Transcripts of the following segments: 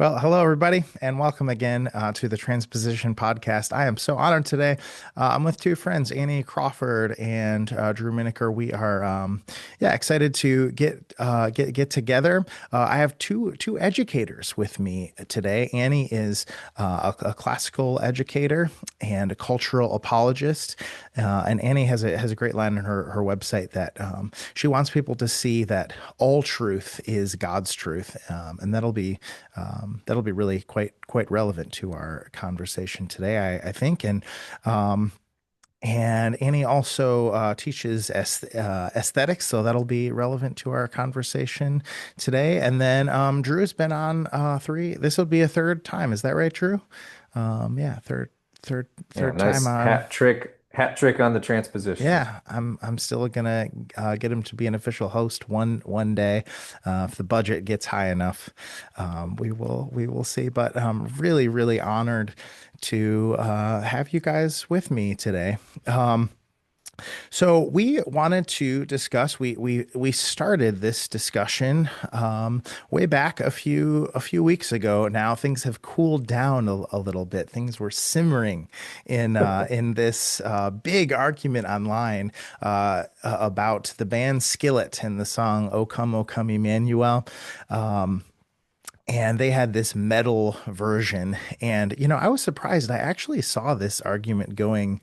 Well, hello, everybody, and welcome again to the Transposition Podcast. I am so honored today. I'm with two friends, Annie Crawford and Drew Miniker. We are, excited to get together. I have two educators with me today. Annie is a classical educator and a cultural apologist, and Annie has a great line on her website that she wants people to see that all truth is God's truth, and that'll be really quite relevant to our conversation today, I think. And Annie also teaches aesthetics, so that'll be relevant to our conversation today. And then Drew has been on three. This will be a third time. Is that right, Drew? Yeah, Yeah, third time nice on. hat trick on the transposition. Yeah, I'm still gonna get him to be an official host one day, if the budget gets high enough. We will see. But really honored to have you guys with me today. Um, so we wanted to discuss. We started this discussion way back a few weeks ago. Now things have cooled down a little bit. Things were simmering in this big argument online about the band Skillet and the song O Come Emmanuel." And they had this metal version. And, I was surprised. I actually saw this argument going.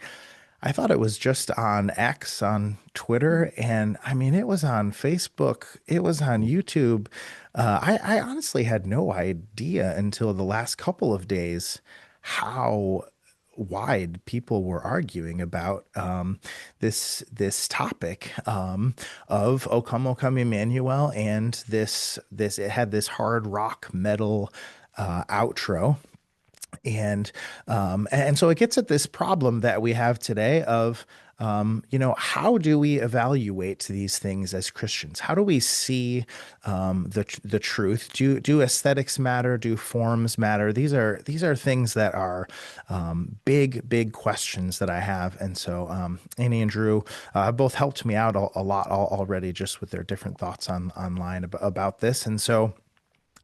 I thought it was just on X on Twitter, and I mean, it was on Facebook, it was on YouTube. I honestly had no idea until the last couple of days how wide people were arguing about this topic of O Come Emmanuel, and this it had this hard rock metal outro. And so it gets at this problem that we have today of, how do we evaluate these things as Christians? How do we see the truth? Do aesthetics matter? Do forms matter? These are things that are big questions that I have. And so Annie and Drew both helped me out a lot already, just with their different thoughts online about this. And so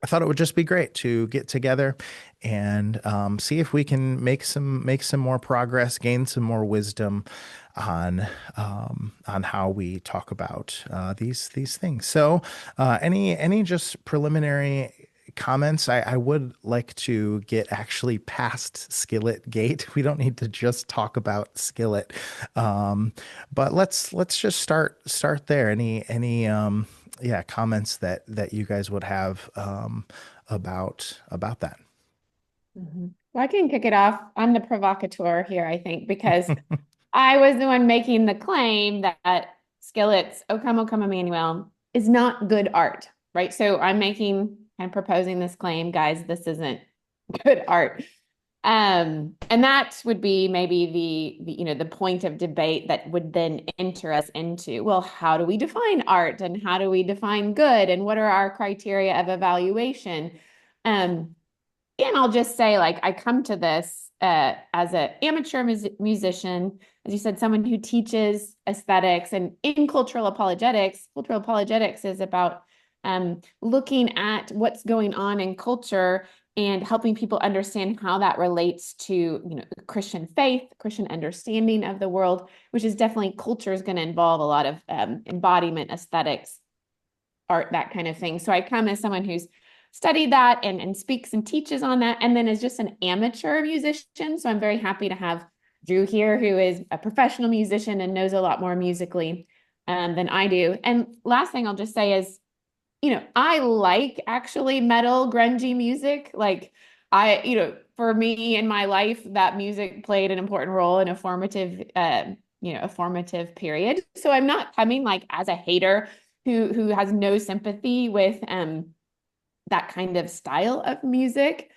I thought it would just be great to get together and see if we can make some more progress, gain some more wisdom on how we talk about these things. So, any just preliminary comments? I would like to get actually past Skillet Gate. We don't need to just talk about Skillet, but let's just start there. Any yeah, comments that you guys would have about that? Well, I can kick it off. I'm the provocateur here, I think, because I was the one making the claim that Skillet's O Come Emmanuel is not good art, right? So I'm making and proposing this claim, guys, this isn't good art. And that would be maybe the point of debate that would then enter us into, well, how do we define art and how do we define good and what are our criteria of evaluation? Um, and I'll just say, like, I come to this as an amateur musician, as you said, someone who teaches aesthetics and in cultural apologetics. Cultural apologetics is about looking at what's going on in culture and helping people understand how that relates to, Christian faith, Christian understanding of the world, which is definitely culture is going to involve a lot of embodiment, aesthetics, art, that kind of thing. So I come as someone who's studied that and speaks and teaches on that, and then is just an amateur musician. So I'm very happy to have Drew here, who is a professional musician and knows a lot more musically than I do. And last thing I'll just say is, I like actually metal, grungy music. Like for me in my life, that music played an important role in a formative period. So I'm not coming like as a hater who has no sympathy with that kind of style of music.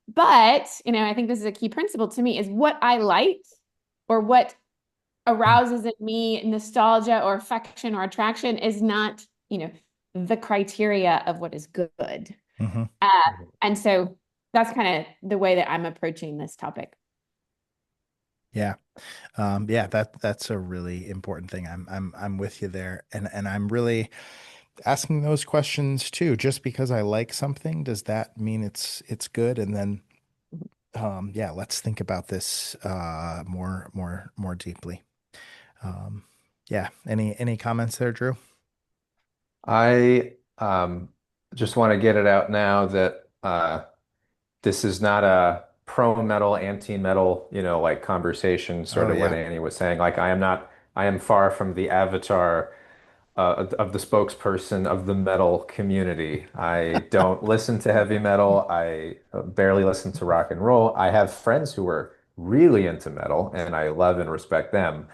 But, I think this is a key principle to me is what I like or what arouses in me nostalgia or affection or attraction is not, the criteria of what is good. Hmm. Uh, and so that's kind of the way that I'm approaching this topic. Yeah. Yeah, that's a really important thing. I'm with you there, and I'm really asking those questions too. Just because I like something, does that mean it's good? And then yeah, let's think about this more deeply. Um, yeah. Any comments there, Drew? I just want to get it out now that this is not a pro-metal, anti-metal, like conversation, sort Oh of what yeah. Annie was saying. Like I am far from the avatar of the spokesperson of the metal community. I don't listen to heavy metal. I barely listen to rock and roll. I have friends who are really into metal, and I love and respect them.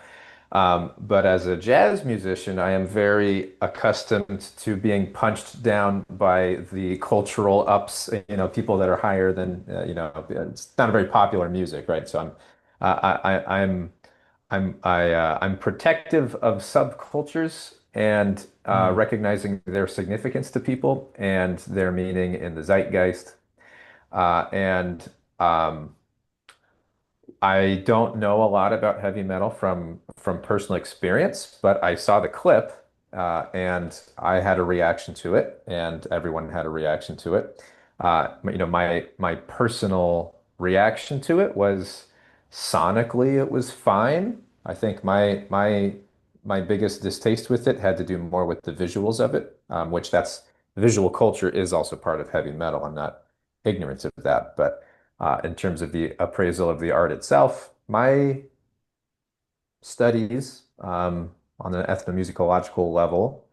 But as a jazz musician, I am very accustomed to being punched down by the cultural ups, people that are higher than, it's not a very popular music, right? So I'm protective of subcultures and Mm, recognizing their significance to people and their meaning in the zeitgeist. And I don't know a lot about heavy metal from personal experience, but I saw the clip and I had a reaction to it, and everyone had a reaction to it. My personal reaction to it was sonically it was fine. I think my biggest distaste with it had to do more with the visuals of it, which that's visual culture is also part of heavy metal. I'm not ignorant of that, but in terms of the appraisal of the art itself. My studies on an ethnomusicological level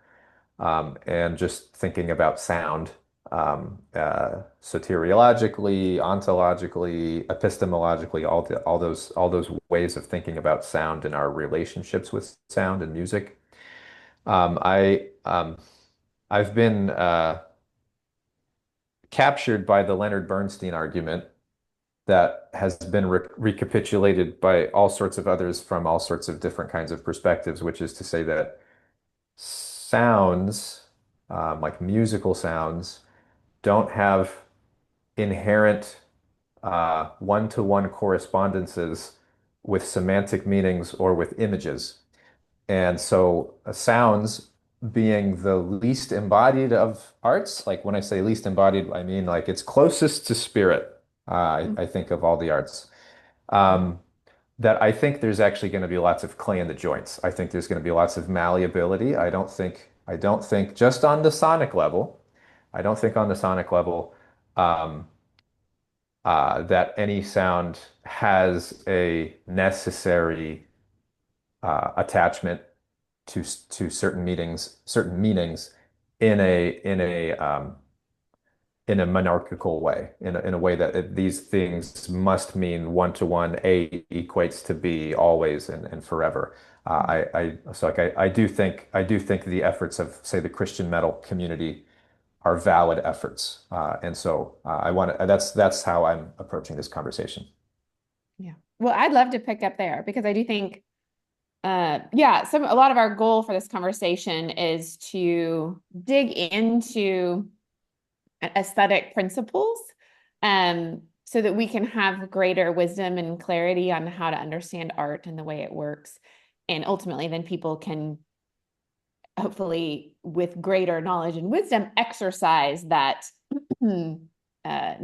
and just thinking about sound soteriologically, ontologically, epistemologically, all those ways of thinking about sound and our relationships with sound and music. I've been captured by the Leonard Bernstein argument that has been recapitulated by all sorts of others from all sorts of different kinds of perspectives, which is to say that sounds, like musical sounds, don't have inherent one-to-one correspondences with semantic meanings or with images. And so sounds being the least embodied of arts, like when I say least embodied, I mean like it's closest to spirit, I think of all the arts. Um, that I think there's actually going to be lots of clay in the joints. I think there's going to be lots of malleability. I don't think just on the sonic level, I don't think on the sonic level um, that any sound has a necessary attachment to certain meanings in a monarchical way, in a way that these things must mean one to one. A equates to B always and forever. So like I do think the efforts of, say, the Christian metal community are valid efforts, and so I want to. That's how I'm approaching this conversation. Yeah. Well, I'd love to pick up there because I do think, yeah, a lot of our goal for this conversation is to dig into aesthetic principles, so that we can have greater wisdom and clarity on how to understand art and the way it works. And ultimately, then people can hopefully, with greater knowledge and wisdom, exercise that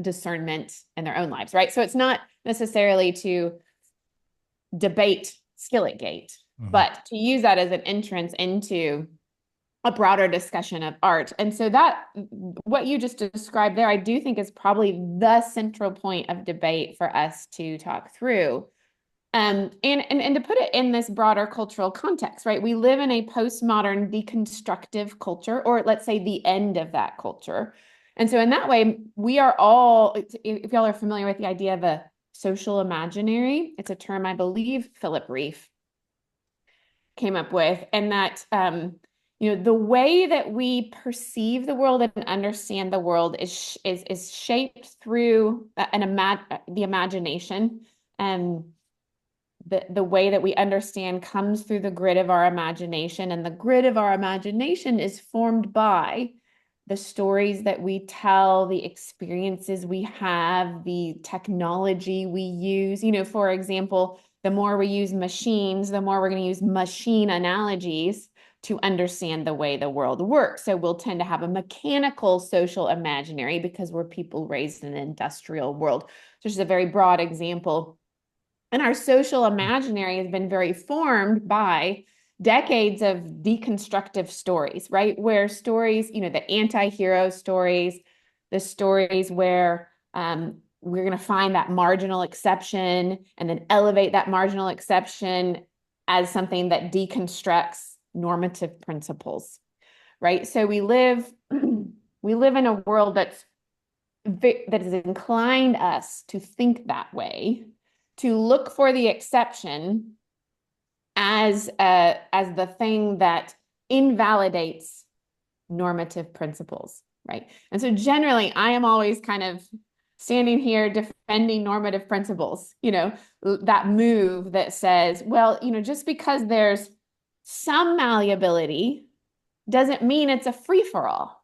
discernment in their own lives, right? So it's not necessarily to debate Skillet Gate, mhm. but to use that as an entrance into a broader discussion of art. And so that what you just described there, I do think is probably the central point of debate for us to talk through. And to put it in this broader cultural context, right? We live in a postmodern deconstructive culture, or let's say the end of that culture. And so in that way, we are all, if y'all are familiar with the idea of a social imaginary, it's a term I believe Philip Reef came up with, and that the way that we perceive the world and understand the world is shaped through the imagination, and the way that we understand comes through the grid of our imagination, and the grid of our imagination is formed by the stories that we tell, the experiences we have, the technology we use. For example, the more we use machines, the more we're going to use machine analogies, to understand the way the world works. So we'll tend to have a mechanical social imaginary because we're people raised in an industrial world. So just a very broad example. And our social imaginary has been very formed by decades of deconstructive stories, right? Where stories, the anti-hero stories, the stories where we're going to find that marginal exception and then elevate that marginal exception as something that deconstructs normative principles, right? So we live in a world that has inclined us to think that way, to look for the exception as the thing that invalidates normative principles, right? And so generally, I am always kind of standing here defending normative principles, that move that says, well, just because there's some malleability doesn't mean it's a free-for-all,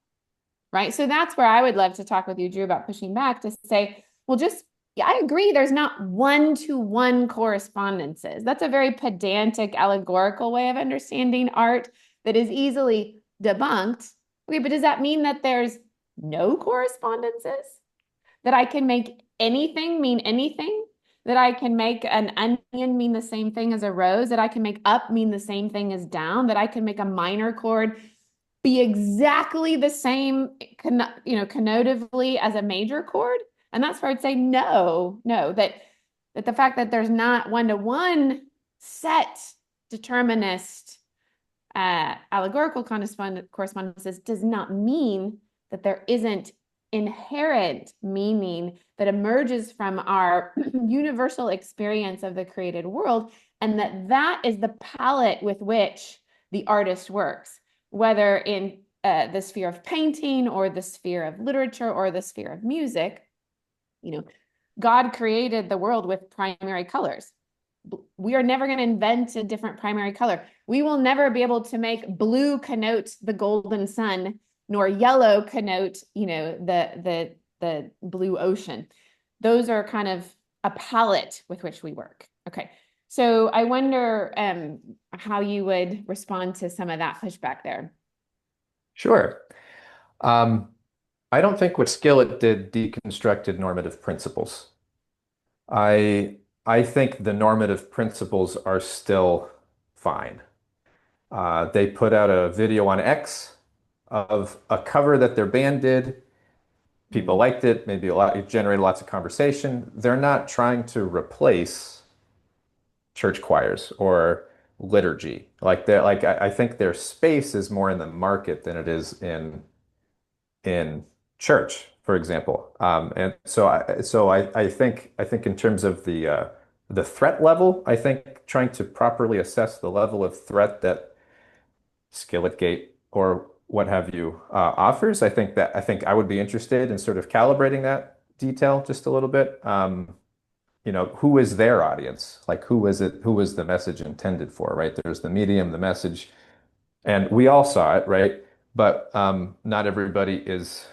right? So that's where I would love to talk with you, Drew, about pushing back to say, well, yeah, I agree, there's not one-to-one correspondences. That's a very pedantic, allegorical way of understanding art that is easily debunked. Okay, but does that mean that there's no correspondences? That I can make anything mean anything? That I can make an onion mean the same thing as a rose? That I can make up mean the same thing as down? That I can make a minor chord be exactly the same, connotatively as a major chord? And that's where I'd say no, that the fact that there's not one-to-one set determinist allegorical correspondences does not mean that there isn't inherent meaning that emerges from our universal experience of the created world, and that is the palette with which the artist works, whether in the sphere of painting or the sphere of literature or the sphere of music. God created the world with primary colors. We are never going to invent a different primary color. We will never be able to make blue connote the golden sun, nor yellow connote, the blue ocean. Those are kind of a palette with which we work. Okay. So I wonder how you would respond to some of that pushback there. Sure. I don't think what Skillet did deconstructed normative principles. I I think the normative principles are still fine. They put out a video on X of a cover that their band did. People liked it, maybe it generated lots of conversation. They're not trying to replace church choirs or liturgy. I think their space is more in the market than it is in church, for example. And I think in terms of the threat level, I think trying to properly assess the level of threat that Skilletgate or what have you offers, I think I would be interested in sort of calibrating that detail just a little bit. Who is their audience? Like who is it? Who is the message intended for, right? There's the medium, the message, and we all saw it, right? But not everybody is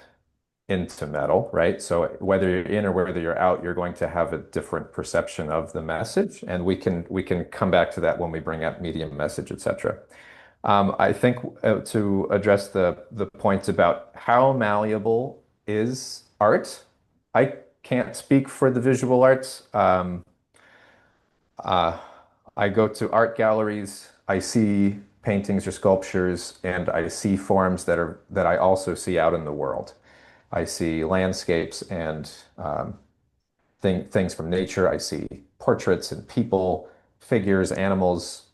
into metal, right? So whether you're in or whether you're out, you're going to have a different perception of the message, and we can come back to that when we bring up medium, message, etc. I think to address the points about how malleable is art, I can't speak for the visual arts. Uh, I go to art galleries, I see paintings or sculptures, and I see forms that I also see out in the world. I see landscapes and things from nature. I see portraits and people, figures, animals,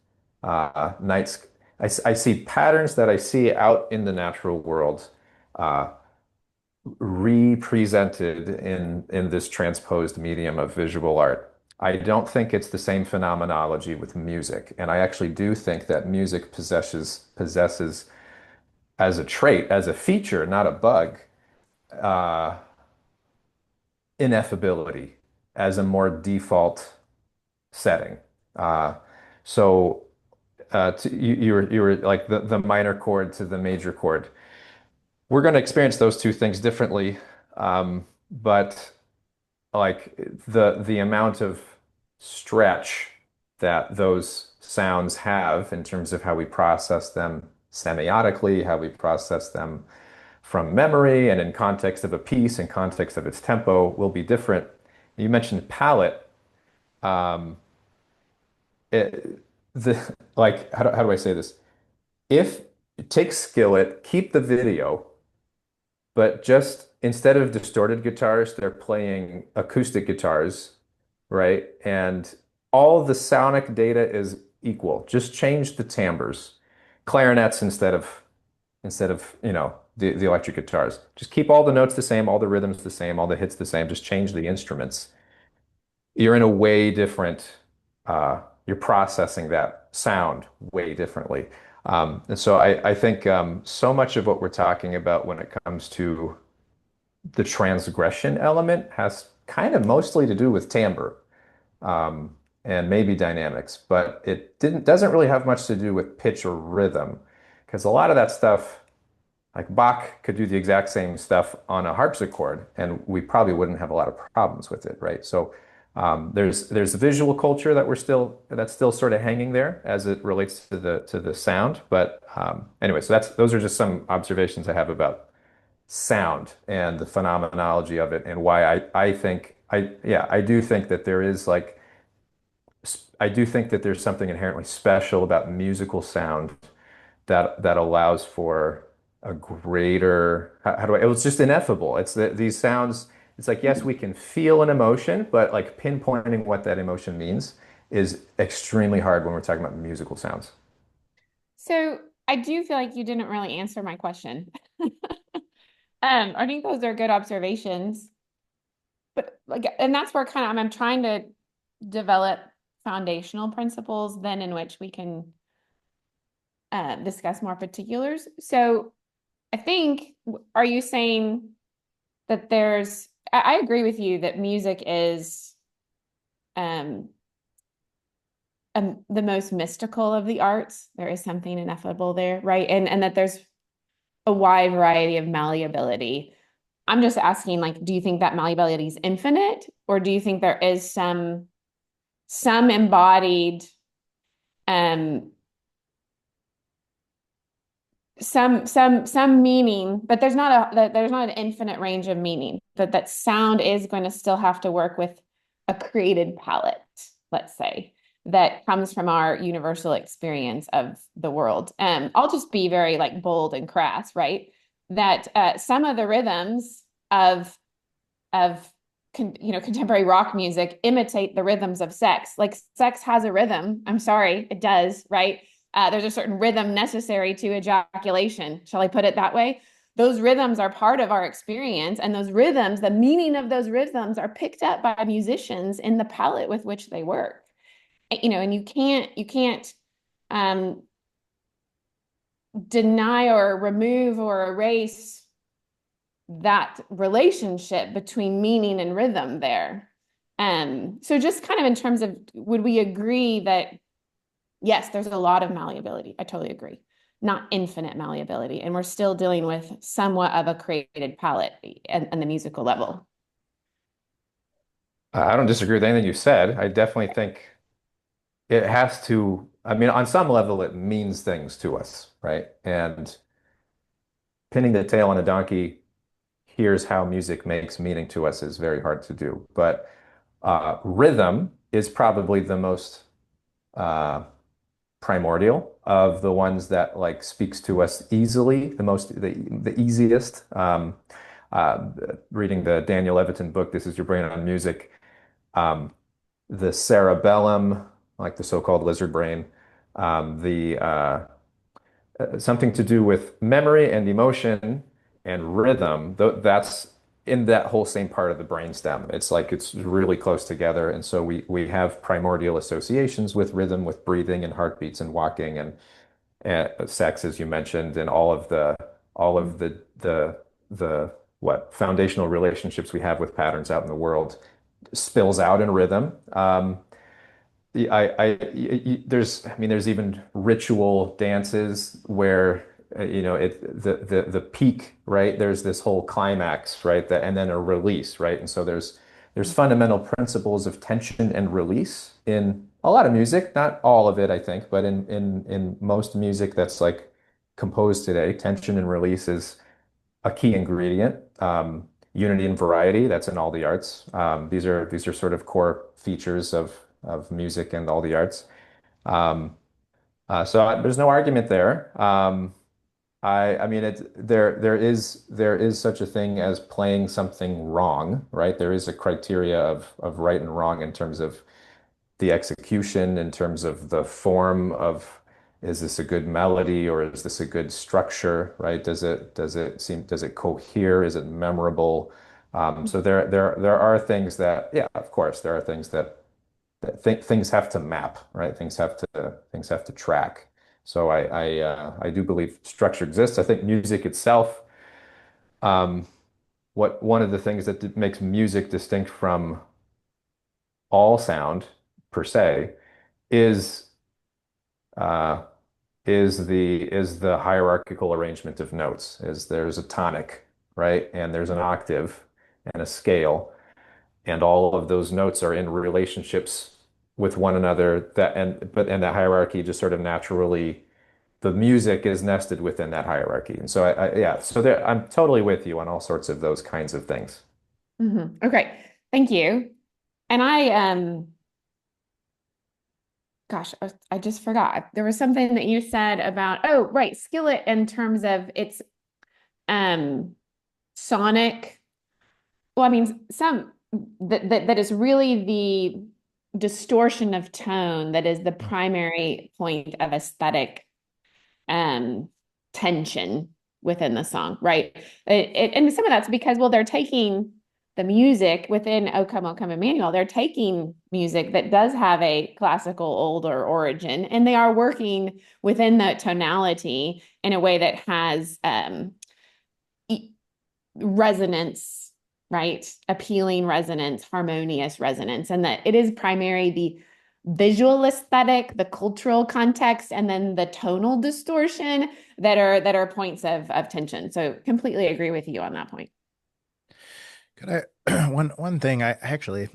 nights. I see patterns that I see out in the natural world uh, represented in this transposed medium of visual art. I don't think it's the same phenomenology with music, and I actually do think that music possesses as a trait, as a feature, not a bug, uh, ineffability as a more default setting. Uh, so you were like the minor chord to the major chord. We're going to experience those two things differently, but like the amount of stretch that those sounds have in terms of how we process them semiotically, how we process them from memory and in context of a piece and context of its tempo will be different. You mentioned palette. Um, it, like, how do I say this? If take Skillet, keep the video, but just instead of distorted guitars, they're playing acoustic guitars, right? And all the sonic data is equal. Just change the timbres, clarinets instead of the electric guitars. Just keep all the notes the same, all the rhythms the same, all the hits the same. Just change the instruments. You're in a way different. You're processing that sound way differently. And so I think so much of what we're talking about when it comes to the transgression element has kind of mostly to do with timbre and maybe dynamics, but it doesn't really have much to do with pitch or rhythm because a lot of that stuff, like Bach could do the exact same stuff on a harpsichord, and we probably wouldn't have a lot of problems with it, right? So there's the visual culture that's still sort of hanging there as it relates to the sound. But anyway, so those are just some observations I have about sound and the phenomenology of it, and why I think I do think that there is like I do think that there's something inherently special about musical sound that allows for a greater how do I it was just ineffable. It's that these sounds, it's like yes, we can feel an emotion, but like pinpointing what that emotion means is extremely hard when we're talking about musical sounds. So I do feel like you didn't really answer my question. I think those are good observations, but like, and that's where kind of I'm trying to develop foundational principles then in which we can discuss more particulars. So I think, are you saying that I agree with you that music is um, the most mystical of the arts. There is something ineffable there, right? And that there's a wide variety of malleability. I'm just asking, like, do you think that malleability is infinite, or do you think there is some embodied um some meaning, but there's not an infinite range of meaning, that sound is going to still have to work with a created palette, let's say, that comes from our universal experience of the world. I'll just be very like bold and crass, right? That some of the rhythms of contemporary rock music imitate the rhythms of sex. Like sex has a rhythm. I'm sorry, it does, right? There's a certain rhythm necessary to ejaculation. Shall I put it that way? Those rhythms are part of our experience, and those rhythms, the meaning of those rhythms, are picked up by musicians in the palette with which they work. And you can't um, deny or remove or erase that relationship between meaning and rhythm there. So just kind of in terms of, would we agree that yes, there's a lot of malleability. I totally agree. Not infinite malleability. And we're still dealing with somewhat of a created palette and the musical level. I don't disagree with anything you said. I definitely think it has to, I mean, on some level, it means things to us, right? And pinning the tail on a donkey, here's how music makes meaning to us is very hard to do. But rhythm is probably the most uh, primordial of the ones that like speaks to us easily, the easiest. Uh, Reading the Daniel Levitin book, This Is Your Brain on Music, um, the cerebellum, like the so-called lizard brain, the something to do with memory and emotion and rhythm. That's in that whole same part of the brainstem. It's like it's really close together, and so we have primordial associations with rhythm, with breathing and heartbeats and walking and sex, as you mentioned, and all of the what foundational relationships we have with patterns out in the world spills out in rhythm. I mean, there's even ritual dances where the peak, right? There's this whole climax, right? And then a release, right? And so there's fundamental principles of tension and release in a lot of music, not all of it, I think, but in most music that's like compose today. Tension and release is a key ingredient. Unity and variety, that's in all the arts. These are sort of core features of music and all the arts. Um, there's no argument there. I mean there is such a thing as playing something wrong, right? There is a criteria of right and wrong in terms of the execution, in terms of the form of, is this a good melody or is this a good structure, right? Does it cohere? Is it memorable? So there are things that, yeah, of course, there are things that things have to map, right? Things have to track. So I do believe structure exists. I think music itself, um, what one of the things that makes music distinct from all sound per se is uh, is the hierarchical arrangement of notes. Is there's a tonic, right? And there's an octave and a scale, and all of those notes are in relationships with one another and that hierarchy just sort of naturally, the music is nested within that hierarchy. And so yeah, so there I'm totally with you on all sorts of those kinds of things. Okay. Thank you. And I just forgot. There was something that you said about, oh, right, skillet in terms of its um sonic. Well, I mean, some that is really the distortion of tone that is the primary point of aesthetic um tension within the song, right? And some of that's because, well, they're taking the music within O Come Emmanuel, they're taking music that does have a classical older origin, and they are working within that tonality in a way that has resonance, right? Appealing resonance, harmonious resonance, and that it is primarily the visual aesthetic, the cultural context, and then the tonal distortion that are points of tension. So completely agree with you on that point. Could I one thing I actually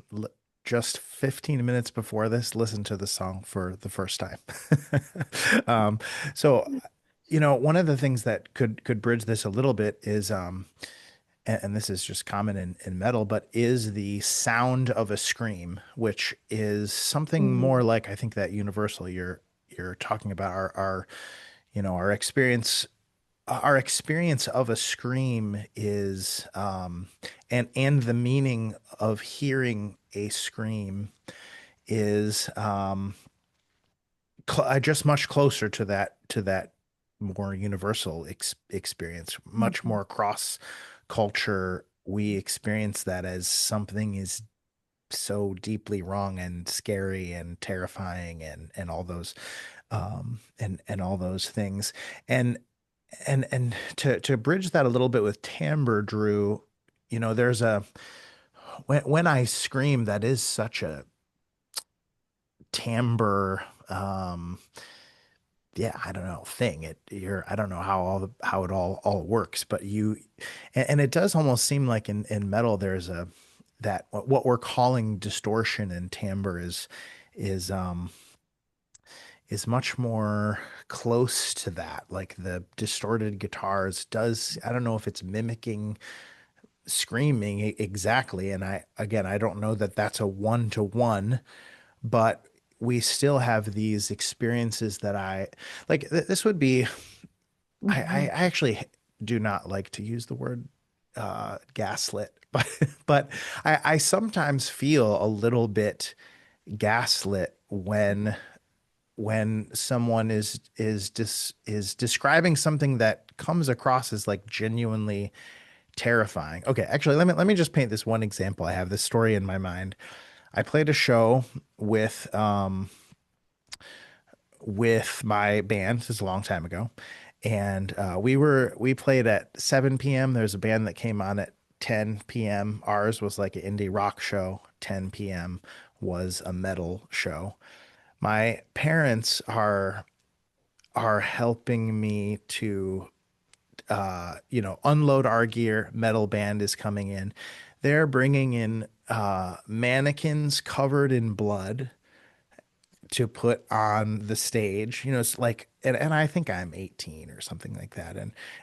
just 15 minutes before this listened to the song for the first time. Um, so one of the things that could bridge this a little bit is and this is just common in metal, but is the sound of a scream, which is something more Mhm. like I think that universal you're talking about our our experience of a scream is and the meaning of hearing a scream is just much closer to that more universal experience, much Mhm. more cross culture. We experience that as something is so deeply wrong and scary and terrifying and all those and all those things. And and to bridge that a little bit with timbre, Drew, there's a when I scream, that is such a timbre yeah, I don't know, thing. I don't know how it all works, but and it does almost seem like in metal there's a that what we're calling distortion and timbre is um is much more close to that. Like the distorted guitars does, I don't know if it's mimicking screaming exactly. And I don't know that that's a one to one, but we still have these experiences that I like. This would be, I Mhm. actually do not like to use the word gaslit, but I sometimes feel a little bit gaslit when someone is describing something that comes across as like genuinely terrifying. Okay, actually, let me just paint this one example. I have this story in my mind. I played a show with with my band. This is a long time ago, and we played at 7 p.m. There's a band that came on at 10 p.m. Ours was like an indie rock show. 10 p.m. was a metal show. My parents are helping me to unload our gear. Metal band is coming in. They're bringing in mannequins covered in blood to put on the stage. You know, it's like, and I think I'm 18 or something like that.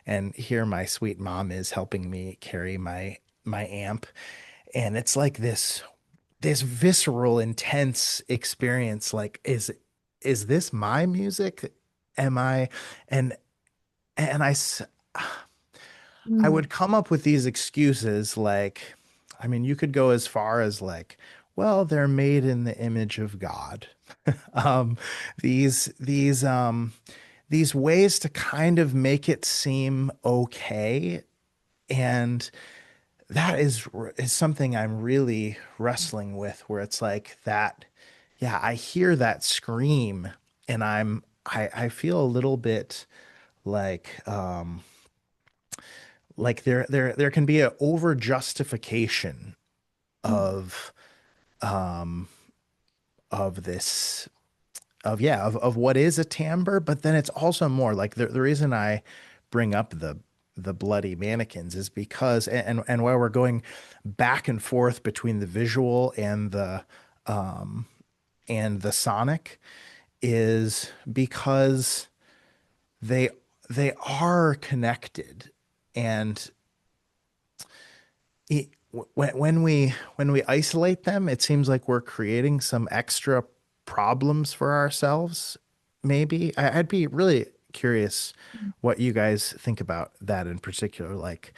And here my sweet mom is helping me carry my amp. And it's like this visceral, intense experience. Like, is this my music? Am I, and and I Mm. would come up with these excuses like, I mean, you could go as far as like, well, they're made in the image of God. Um, these these um these ways to kind of make it seem okay, and that is something I'm really wrestling with, where it's like that, yeah, I hear that scream and I feel a little bit like there can be an over justification Mm. of um of this of what is a timbre, but then it's also more like the reason I bring up the bloody mannequins is because and while we're going back and forth between the visual and the sonic is because they they are connected. And it, when we isolate them, it seems like we're creating some extra problems for ourselves. Maybe I'd be really curious what you guys think about that in particular. Like,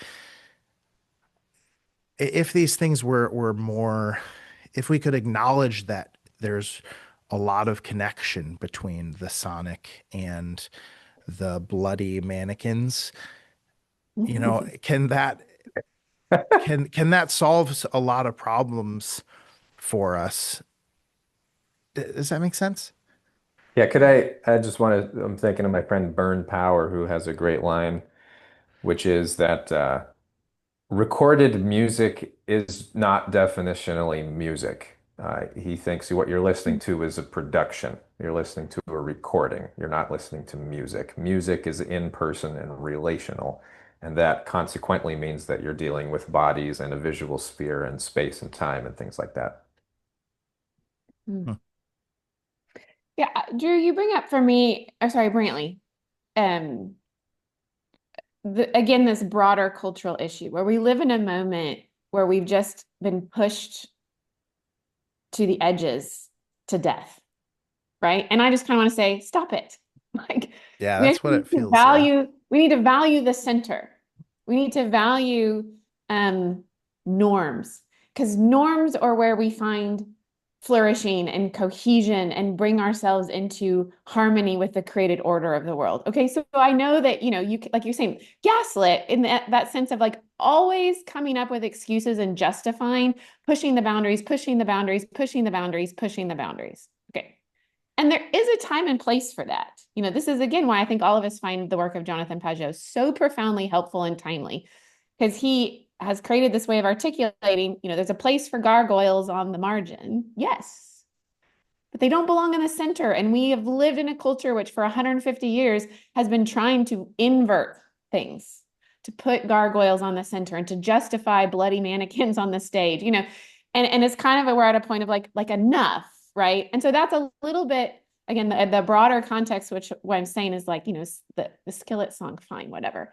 if these things were more, if we could acknowledge that there's a lot of connection between the sonic and the bloody mannequins, you know, can that solve a lot of problems for us? Does that make sense? Yeah, I just want to, I'm thinking of my friend Burn Power, who has a great line, which is that recorded music is not definitionally music. He thinks what you're listening to is a production. You're listening to a recording. You're not listening to music. Music is in person and relational. And that consequently means that you're dealing with bodies and a visual sphere and space and time and things like that. Mm. Hmm. Yeah, Drew, you bring up for me, or sorry, Brantley, um, again, this broader cultural issue where we live in a moment where we've just been pushed to the edges to death, right? And I just kind of want to say, stop it. Like Yeah, we that's actually what need it to feels like. value, we need to value the center. We need to value norms, because norms are where we find flourishing and cohesion and bring ourselves into harmony with the created order of the world. Okay, so I know that, like you're saying, gaslit in that sense of like always coming up with excuses and justifying, pushing the boundaries, pushing the boundaries, pushing the boundaries, pushing the boundaries. Okay. And there is a time and place for that. This is again why I think all of us find the work of Jonathan Pageau so profoundly helpful and timely, because he has created this way of articulating, there's a place for gargoyles on the margin. Yes, but they don't belong in the center. And we have lived in a culture which for 150 years has been trying to invert things, to put gargoyles on the center and to justify bloody mannequins on the stage, and it's kind of we're at a point of like enough, right? And so that's a little bit, again, the broader context, which what I'm saying is like, the Skillet song, fine, whatever.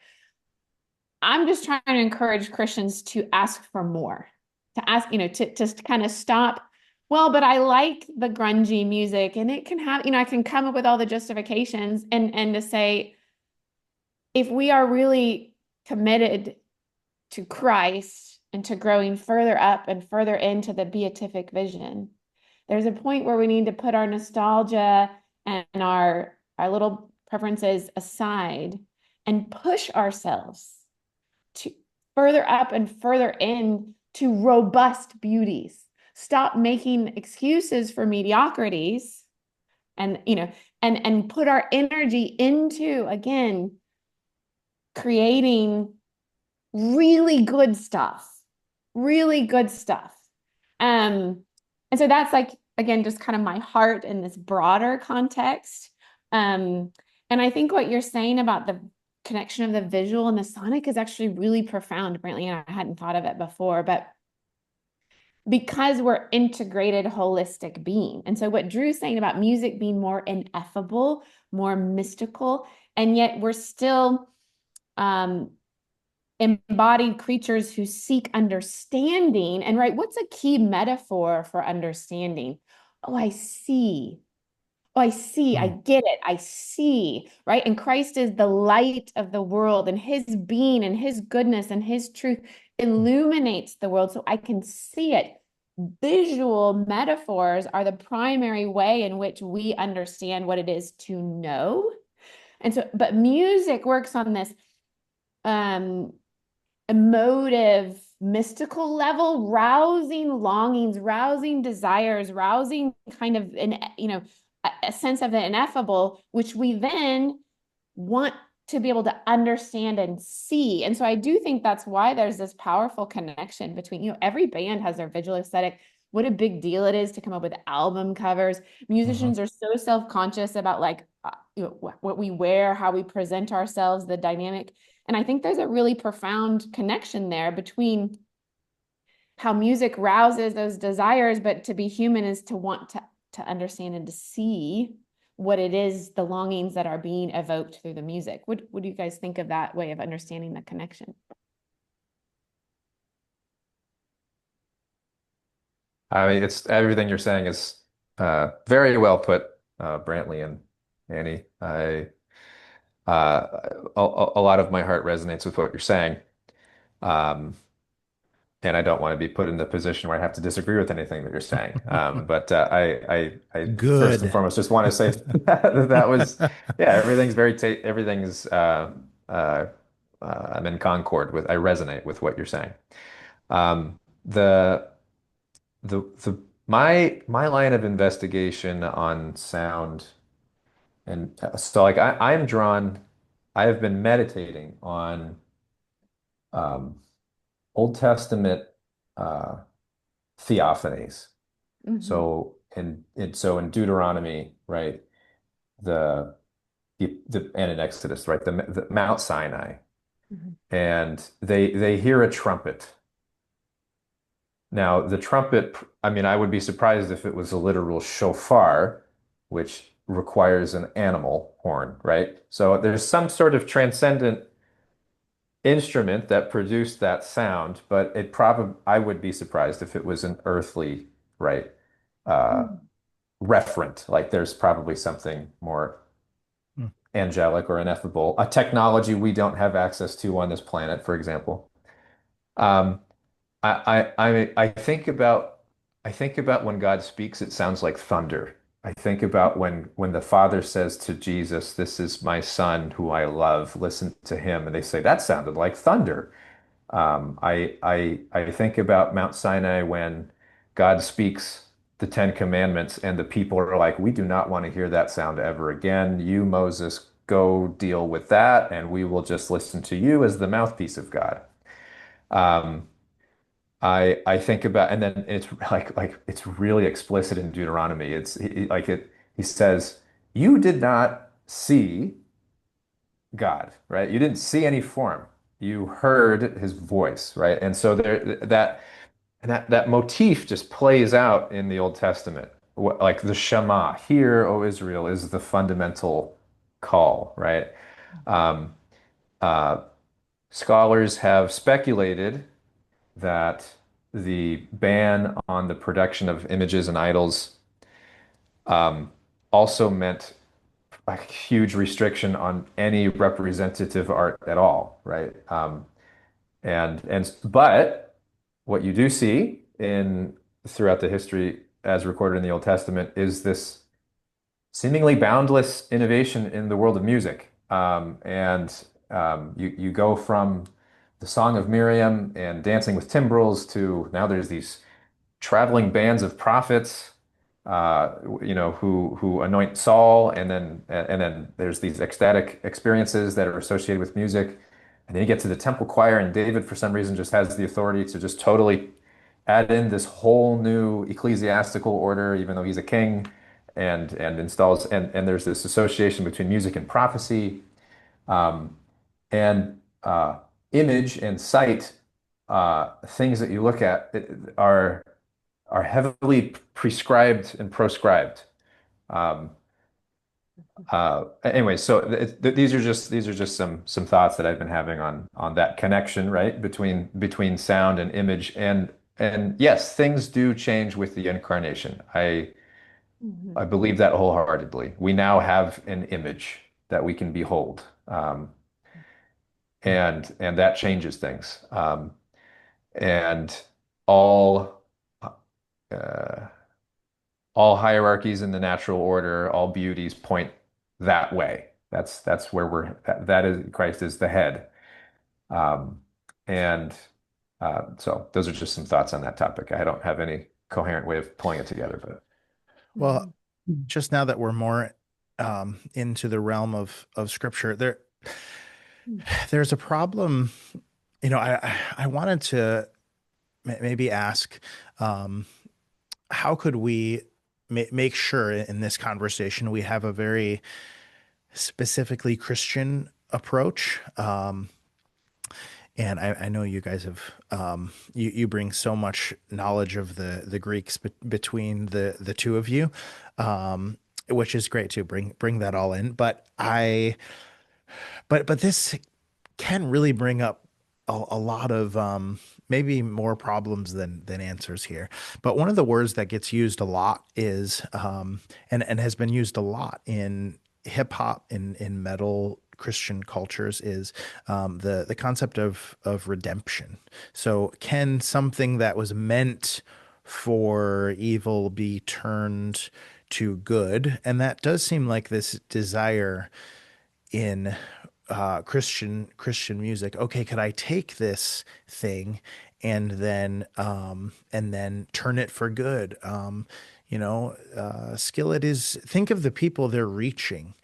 I'm just trying to encourage Christians to ask for more, to ask, to kind of stop. Well, but I like the grungy music and it can have, I can come up with all the justifications and to say, if we are really committed to Christ and to growing further up and further into the beatific vision, there's a point where we need to put our nostalgia and our little preferences aside and push ourselves to further up and further in to robust beauties. Stop making excuses for mediocrities and and put our energy into again creating really good stuff. Really good stuff. And so that's like again just kind of my heart in this broader context. Um and I think what you're saying about the connection of the visual and the sonic is actually really profound, Brantley, and I hadn't thought of it before. But because we're integrated holistic being. And so what Drew's saying about music being more ineffable, more mystical, and yet we're still um, embodied creatures who seek understanding. And right, what's a key metaphor for understanding? Oh, I see. Oh, I see. I Hmm. get it. I see. Right. And Christ is the light of the world, and his being and his goodness and his truth illuminates the world so I can see it. Visual metaphors are the primary way in which we understand what it is to know. And so, but music works on this um, emotive, mystical level, rousing longings, rousing desires, rousing kind of a sense of the ineffable, which we then want to be able to understand and see. And so I do think that's why there's this powerful connection between, every band has their visual aesthetic. What a big deal it is to come up with album covers. Hmm. Musicians are so self-conscious about what we wear, how we present ourselves, the dynamic. And I think there's a really profound connection there between how music rouses those desires, but to be human is to want to understand and to see what it is, the longings that are being evoked through the music. What do you guys think of that way of understanding the connection? I mean, it's everything you're saying is very well put, Brantley and Annie. A lot of my heart resonates with what you're saying. Um, and I don't want to be put in the position where I have to disagree with anything that you're saying. But I first and Good. foremost just want to say that was, yeah, everything's very ta everything's uh, I'm in concord with, I resonate with what you're saying. The the my line of investigation on sound, and so like I'm drawn, I have been meditating on um, Old Testament uh, theophanies. Mm-hmm. So in Deuteronomy, right, and in Exodus, right, the Mount Sinai, Mm-hmm. and they hear a trumpet. Now, the trumpet, I mean, I would be surprised if it was a literal shofar, which requires an animal horn, right? So there's some sort of transcendent instrument that produced that sound, but it probably, I would be surprised if it was an earthly, right, uh, Mm-hmm. referent. Like there's probably something more Hmm. angelic or ineffable, a technology we don't have access to on this planet, for example. Um, I think about when God speaks, it sounds like thunder. I think about when the Father says to Jesus, "This is my son who I love. Listen to him." And they say that sounded like thunder. I think about Mount Sinai when God speaks the Ten Commandments, and the people are like, "We do not want to hear that sound ever again. You, Moses, go deal with that, and we will just listen to you as the mouthpiece of God." Um, I think about, and then it's like it's really explicit in Deuteronomy. Like it he says, "You did not see God, right? You didn't see any form. You heard his voice, right?" And so that motif just plays out in the Old Testament. Like the Shema, "Hear, O Israel," is the fundamental call, right? Um, uh, Scholars have speculated that the ban on the production of images and idols also meant a huge restriction on any representative art at all, right? But what you do see in throughout the history as recorded in the Old Testament is this seemingly boundless innovation in the world of music. You go from the Song of Miriam and Dancing with Timbrels to now there's these traveling bands of prophets, who anoint Saul, and then there's these ecstatic experiences that are associated with music. And then you get to the temple choir, and David, for some reason, just has the authority to just totally add in this whole new ecclesiastical order, even though he's a king, and installs and there's this association between music and prophecy, and image and sight, things that you look at are. are heavily prescribed and proscribed. Um, anyway, so these are just some thoughts that I've been having on that connection, right, between sound and image, and yes, things do change with the incarnation. I Mhm. believe that wholeheartedly. We now have an image that we can behold, and that changes things. And all uh, all hierarchies in the natural order, all beauties point that way. That's where that is Christ is the head. Um, and so those are just some thoughts on that topic. I don't have any coherent way of pulling it together, but Well, Mhm. just now that we're more into the realm of scripture, there's a problem. I wanted to maybe ask, um, how could we make sure in this conversation we have a very specifically Christian approach? And I know you guys have you bring so much knowledge of the Greeks between the two of you, which is great to bring that all in. But this can really bring up a lot of maybe more problems than answers here. But one of the words that gets used a lot is and has been used a lot in hip hop in metal Christian cultures is the concept of redemption. So can something that was meant for evil be turned to good? And that does seem like this desire in Christian music. Okay, could I take this thing and then turn it for good? Skillet is think of the people they're reaching.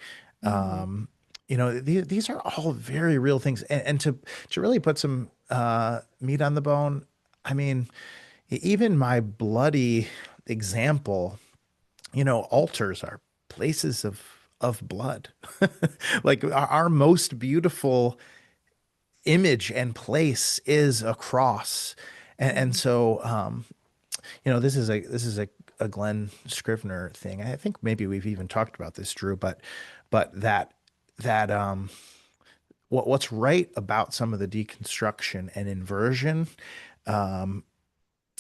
Mhm. These are all very real things, and to really put some meat on the bone. I mean, even my bloody example, altars are places of blood. Like our most beautiful image and place is a cross. And Mhm. so this is a Glenn Scrivener thing. I think maybe we've even talked about this, Drew, but that what's right about some of the deconstruction and inversion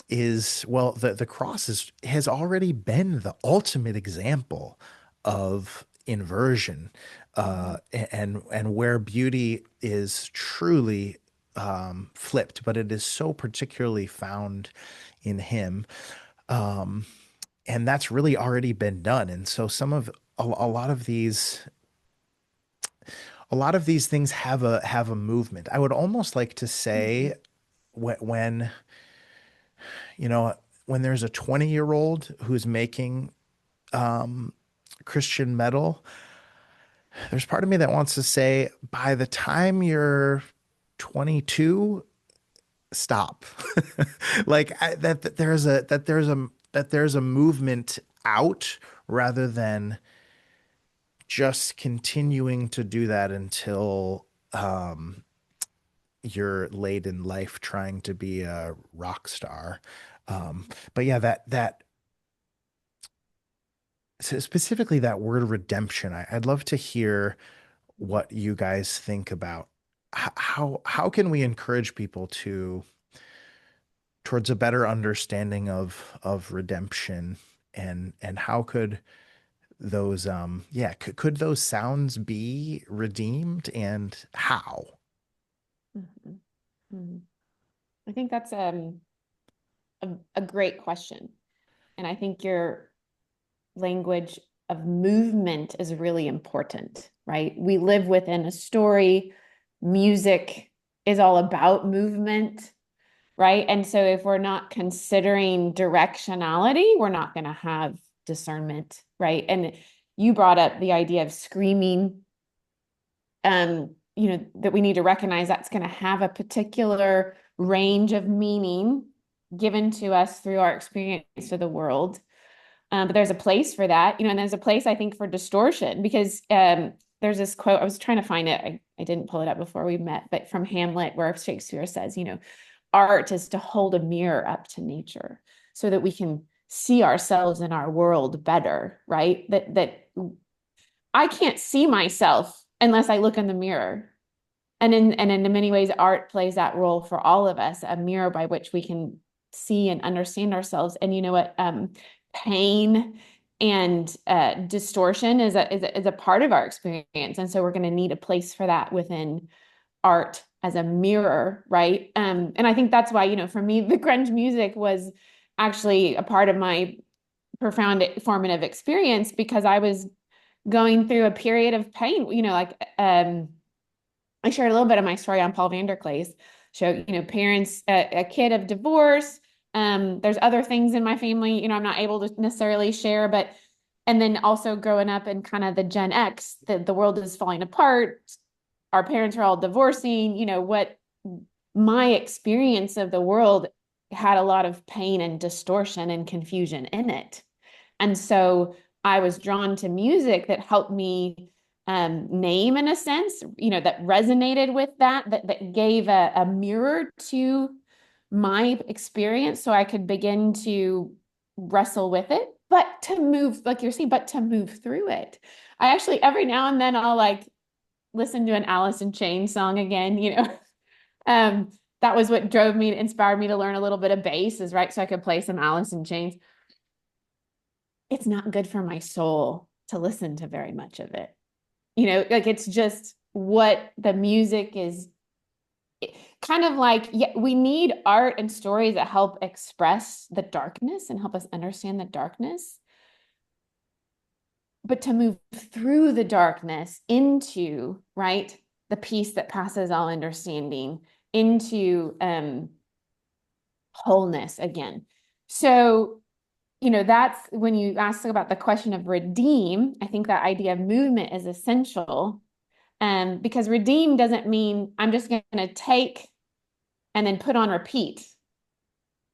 is, well, the cross has already been the ultimate example of inversion, Mhm. and where beauty is truly flipped, but it is so particularly found in him. And that's really already been done. And so a lot of these things have a movement. I would almost like to say Mhm. when you know when there's a 20-year-old who's making Christian metal, there's part of me that wants to say, by the time you're 22, stop. That there's a movement out rather than just continuing to do that until you're late in life trying to be a rock star. But yeah, that specifically that word redemption, I'd love to hear what you guys think about how can we encourage people towards a better understanding of redemption, and how could those could those sounds be redeemed, and how? Mhm. Mhm. I think that's a great question. And I think your language of movement is really important, right? We live within a story. Music is all about movement, right? And so if we're not considering directionality, we're not going to have discernment, right? And you brought up the idea of screaming, that we need to recognize that's going to have a particular range of meaning given to us through our experience of the world. But there's a place for that, and there's a place, I think, for distortion because there's this quote, I was trying to find it. I didn't pull it up before we met, but from Hamlet, where Shakespeare says, art is to hold a mirror up to nature. so that we can see ourselves in our world better, right? That I can't see myself unless I look in the mirror. And in many ways, art plays that role for all of us, a mirror by which we can see and understand ourselves. And you know what? Pain and distortion is a part of our experience. And so we're going to need a place for that within art as a mirror, right? And I think that's why, for me, the grunge music was actually a part of my profound formative experience because I was going through a period of pain, like I shared a little bit of my story on Paul Vanderklay's show, parents, a kid of divorce. There's other things in my family, I'm not able to necessarily share, but, and then also growing up in kind of the Gen X, the world is falling apart. Our parents are all divorcing, what my experience of the world had a lot of pain and distortion and confusion in it. And so I was drawn to music that helped me name in a sense, that resonated with that gave a mirror to my experience so I could begin to wrestle with it, but to move, like you're saying, but to move through it. I actually, every now and then I'll like listen to an Alice in Chains song again, Um, that was what inspired me to learn a little bit of bass is right. So I could play some Alice in Chains. It's not good for my soul to listen to very much of it. Like it's just what the music is kind of like, yeah, we need art and stories that help express the darkness and help us understand the darkness. But to move through the darkness into, right, the peace that passes all understanding, into wholeness again. So, that's when you ask about the question of redeem, I think that idea of movement is essential. Because redeem doesn't mean I'm just going to take and then put on repeat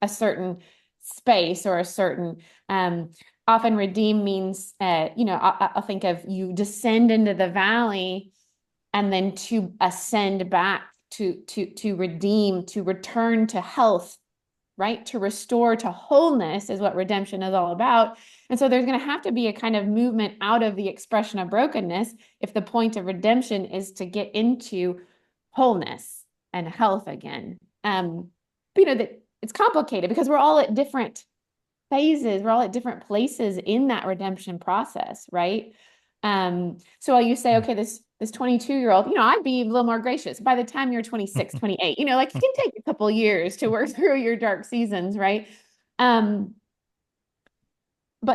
a certain space or a certain often redeem means I'll think of you descend into the valley and then to ascend back to redeem, to return to health, right? To restore to wholeness is what redemption is all about. And so there's going to have to be a kind of movement out of the expression of brokenness if the point of redemption is to get into wholeness and health again. That it's complicated because we're all at different phases, we're all at different places in that redemption process, right? So while you say, okay, this 22-year-old, I'd be a little more gracious. By the time you're 26, 28, like it can take a couple years to work through your dark seasons, right? But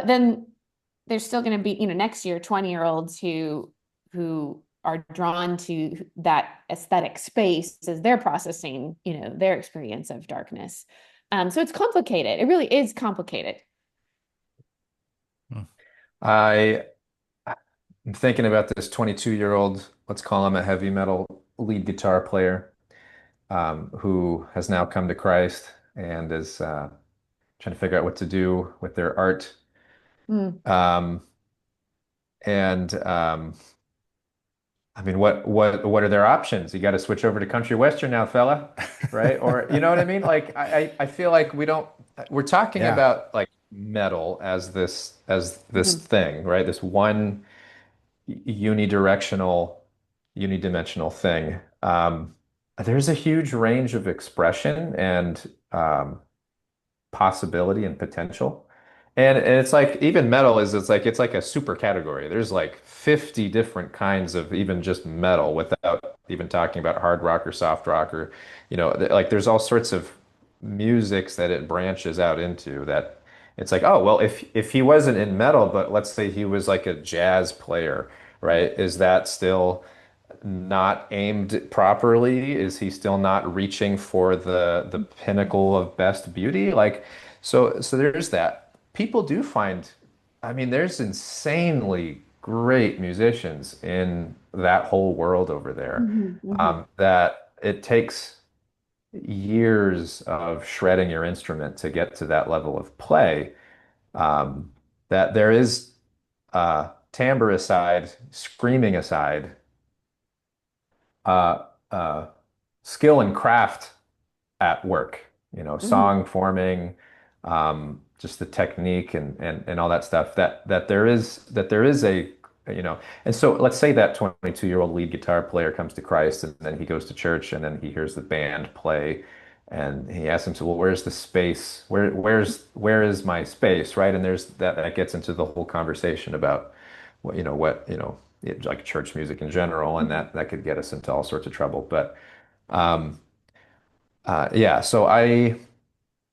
then there's still going to be, next year, 20-year-olds who are drawn to that aesthetic space as they're processing, their experience of darkness. So it's complicated. It really is complicated. I I'm thinking about this 22-year-old, let's call him a heavy metal lead guitar player, who has now come to Christ and is trying to figure out what to do with their art. Mm. Um, and I mean, what are their options? You got to switch over to country western now, fella, right? Or you know what I mean? Like I feel like we're talking Yeah. about like metal as this Mhm. thing, right? This one unidirectional, unidimensional thing. There's a huge range of expression and possibility and potential. And it's like even metal is it's like a super category. There's like 50 different kinds of even just metal without even talking about hard rock or soft rock or like there's all sorts of musics that it branches out into that it's like, oh, well, if he wasn't in metal, but let's say he was like a jazz player, right? Is that still not aimed properly? Is he still not reaching for the pinnacle of best beauty? Like, so there's that. People do find, I mean, there's insanely great musicians in that whole world over there, Mhm. Mhm. that it takes years of shredding your instrument to get to that level of play. Um, that there is timbre aside, screaming aside, uh, skill and craft at work, Mhm. song forming, just the technique and all that stuff that there is a and so let's say that 22-year-old lead guitar player comes to Christ and then he goes to church and then he hears the band play and he asks himself, well, where's the space? Where is my space, right? And there's that gets into the whole conversation about like church music in general, and that could get us into all sorts of trouble. But um, yeah, so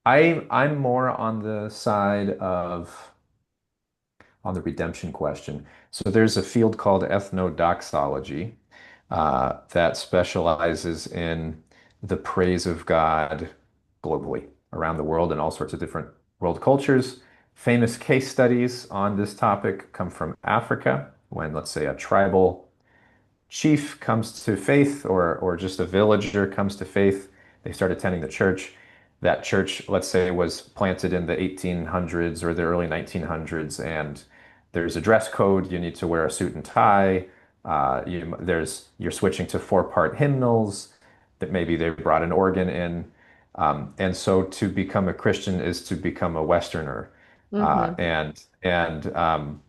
I'm more on the side of on the redemption question. So there's a field called ethnodoxology that specializes in the praise of God globally around the world in all sorts of different world cultures. Famous case studies on this topic come from Africa, when, let's say, a tribal chief comes to faith or just a villager comes to faith, they start attending the church. That church, let's say, was planted in the 1800s or the early 1900s, and there's a dress code. You need to wear a suit and tie. You're switching to four-part hymnals that maybe they brought an organ in. And so to become a Christian is to become a Westerner. Uh, Hmm. and and um,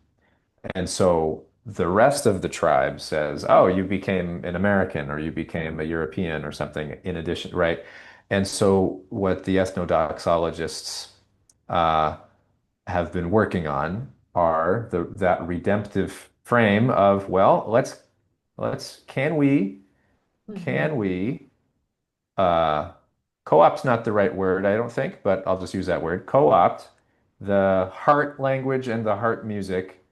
and so the rest of the tribe says, oh, you became an American or you became a European or something in addition, right? And so what the ethnodoxologists uh, have been working on are that redemptive frame of, well, let's Hmm. can we uh, co-opt's not the right word, I don't think, but I'll just use that word, co-opt the heart language and the heart music.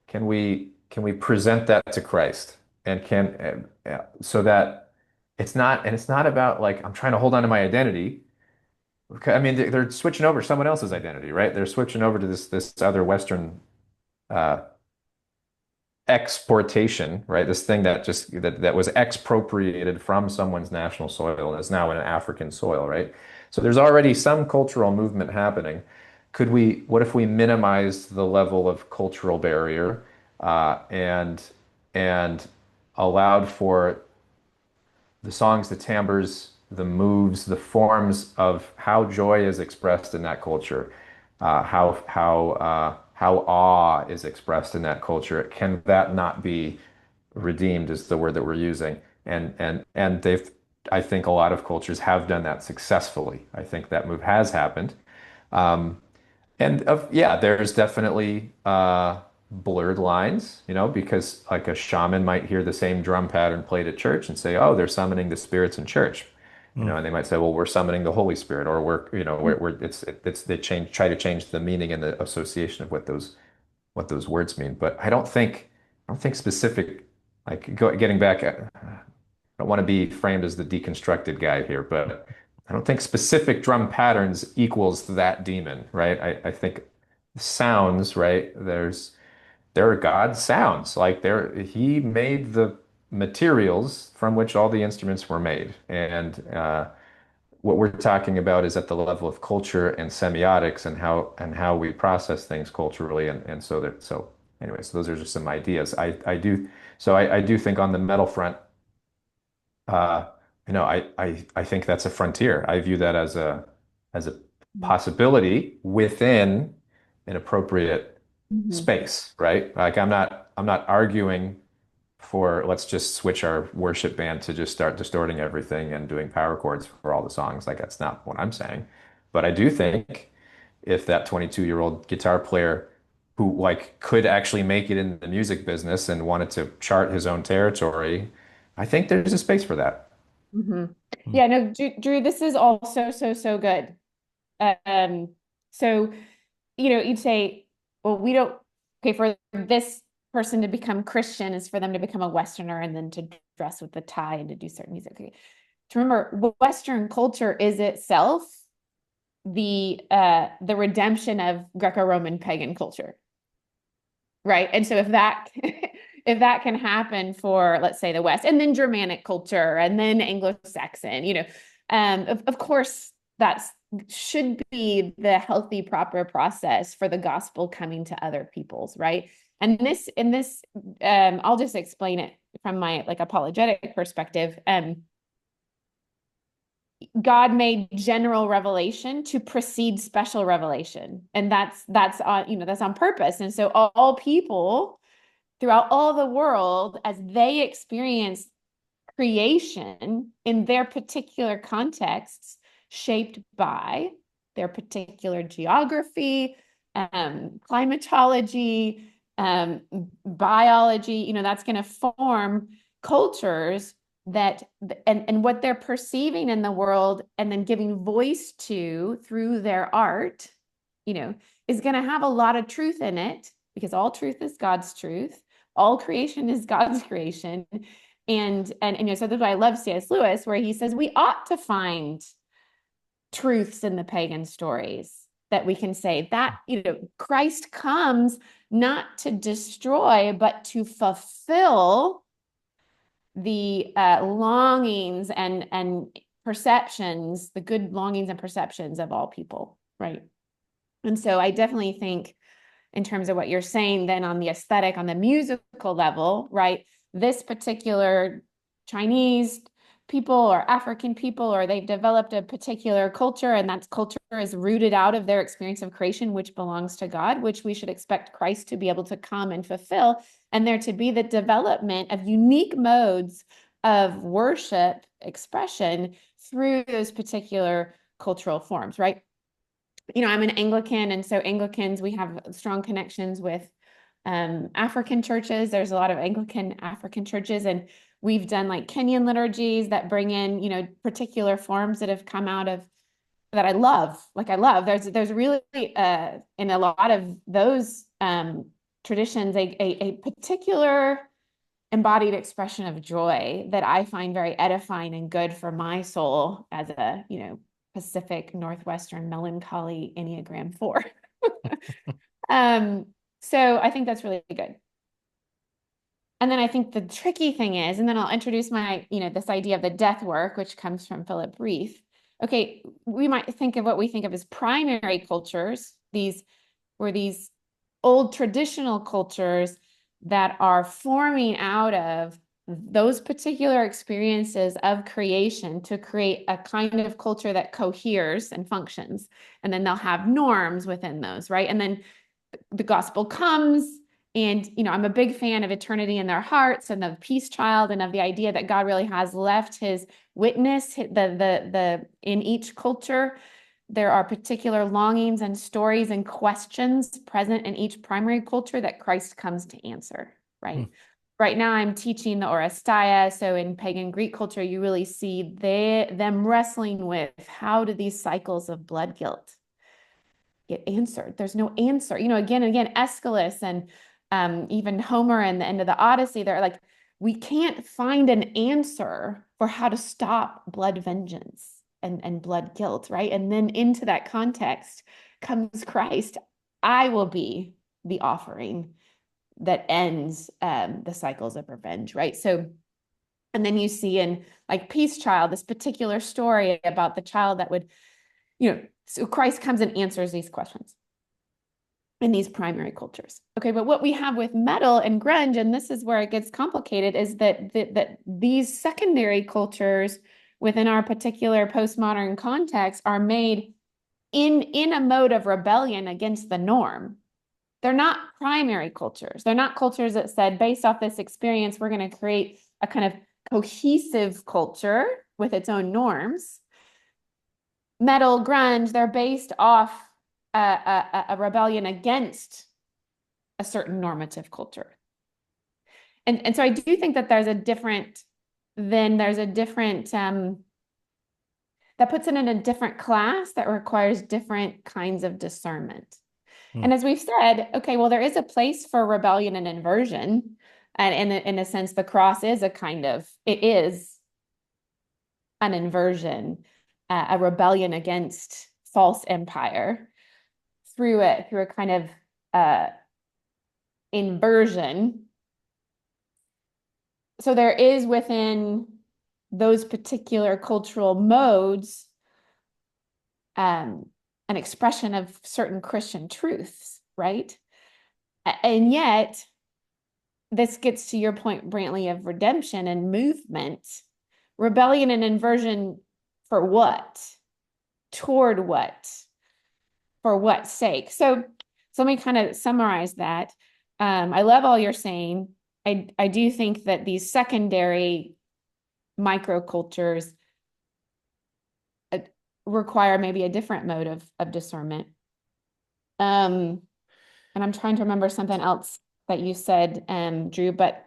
Can we present that to Christ and so that it's not about like I'm trying to hold on to my identity. I mean, they're switching over to someone else's identity, right? They're switching over to this other Western uh, exportation, right? This thing that was expropriated from someone's national soil and is now in an African soil, right? So there's already some cultural movement happening. What if we minimized the level of cultural barrier and allowed for the songs, the timbres, the moves, the forms of how joy is expressed in that culture, how awe is expressed in that culture? Can that not be redeemed? Is the word that we're using, and I think a lot of cultures have done that successfully. I think that move has happened. Um, yeah, there's definitely blurred lines, because like a shaman might hear the same drum pattern played at church and say, "Oh, they're summoning the spirits in church," Mm. and they might say, "Well, we're summoning the Holy Spirit," or they try to change the meaning and the association of what those words mean. But I don't think specific, like getting back. I don't want to be framed as the deconstructed guy here, but I don't think specific drum patterns equals that demon, right? I think sounds, right? There are God's sounds. Like he made the materials from which all the instruments were made. And what we're talking about is at the level of culture and semiotics and how we process things culturally. And so anyways, those are just some ideas. I do think on the metal front, uh, I think that's a frontier. I view that as a possibility within an appropriate Hmm. space, right? Like I'm not arguing for let's just switch our worship band to just start distorting everything and doing power chords for all the songs. Like that's not what I'm saying. But I do think if that 22-year-old guitar player who like could actually make it in the music business and wanted to chart his own territory, I think there's a space for that. Hmm. Mm. Yeah, no, Drew, this is all so, so, so good. Um, so, you'd say, well, we don't, okay, for this person to become Christian is for them to become a Westerner and then to dress with the tie and to do certain music. Okay. To remember, Western culture is itself the redemption of Greco-Roman pagan culture, right? And so if that if that can happen for, let's say, the West, and then Germanic culture, and then Anglo-Saxon, of course that's should be the healthy, proper process for the gospel coming to other peoples, right? And this, I'll just explain it from my like apologetic perspective. God made general revelation to precede special revelation. And that's on, that's on purpose. And so all people throughout all the world, as they experience creation in their particular contexts, shaped by their particular geography, climatology, biology, that's going to form cultures that and what they're perceiving in the world and then giving voice to through their art, is going to have a lot of truth in it, because all truth is God's truth. All creation is God's creation. And so that's why I love C.S. Lewis, where he says we ought to find truths in the pagan stories that we can say that, Christ comes not to destroy, but to fulfill the longings and perceptions, the good longings and perceptions of all people, right? And so I definitely think, in terms of what you're saying, then on the aesthetic, on the musical level, right? This particular Chinese people or African people, or they've developed a particular culture, and that culture is rooted out of their experience of creation, which belongs to God, which we should expect Christ to be able to come and fulfill, and there to be the development of unique modes of worship expression through those particular cultural forms, right? I'm an Anglican, and so Anglicans, we have strong connections with African churches. There's a lot of Anglican African churches, and we've done like Kenyan liturgies that bring in, particular forms that have come out of that I love. Like I love. There's really in a lot of those traditions a particular embodied expression of joy that I find very edifying and good for my soul as a, Pacific Northwestern melancholy Enneagram 4. So I think that's really good. And then I think the tricky thing is, and then I'll introduce my, this idea of the death work, which comes from Philip Reith. Okay, we might think of what we think of as primary cultures. These were these old traditional cultures that are forming out of those particular experiences of creation to create a kind of culture that coheres and functions. And then they'll have norms within those, right? And then the gospel comes, and I'm a big fan of eternity in their hearts and of peace child and of the idea that God really has left his witness in each culture. There are particular longings and stories and questions present in each primary culture that Christ comes to answer, right? Right now I'm teaching the Oresteia. So in pagan Greek culture, you really see them wrestling with, how do these cycles of blood guilt get answered? There's no answer. Again and again, Aeschylus and even Homer and the end of the Odyssey, they're like, we can't find an answer for how to stop blood vengeance and blood guilt, right? And then into that context comes Christ. I will be the offering that ends the cycles of revenge, right? So, and then you see in like Peace Child, this particular story about the child that would, so Christ comes and answers these questions in these primary cultures. Okay, but what we have with metal and grunge, and this is where it gets complicated, is that these secondary cultures within our particular postmodern context are made in a mode of rebellion against the norm. They're not primary cultures. They're not cultures that said, based off this experience, we're going to create a kind of cohesive culture with its own norms. Metal, grunge, they're based off a rebellion against a certain normative culture. And so I do think that there's a different, that puts it in a different class that requires different kinds of discernment. And as we've said, okay, well, there is a place for rebellion and inversion. And in a sense, the cross is it is an inversion, a rebellion against false empire through a kind of inversion. So there is within those particular cultural modes an expression of certain Christian truths, right? And yet, this gets to your point, Brantley, of redemption and movement. Rebellion and inversion for what? Toward what? For what sake? So let me kind of summarize that. I love all you're saying. I do think that these secondary microcultures uh, require maybe a different mode of discernment. Um, and I'm trying to remember something else that you said, Drew, but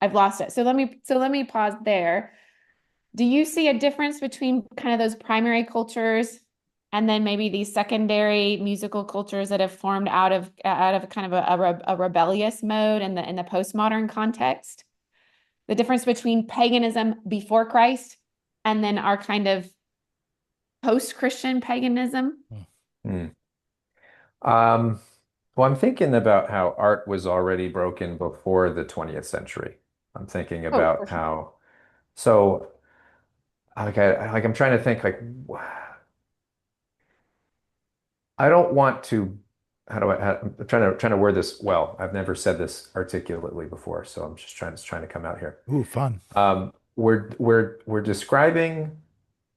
I've lost it. So let me pause there. Do you see a difference between kind of those primary cultures and then maybe these secondary musical cultures that have formed out of kind of a rebellious mode in the postmodern context? The difference between paganism before Christ and then our kind of post-Christian paganism? Hmm. Um, well, I'm thinking about how art was already broken before the 20th century. I'm thinking Oh, for about sure. how, so I'm trying to think like I don't want to, I'm trying to word this well. I've never said this articulately before, so I'm just trying to come out here. Ooh, fun. We're describing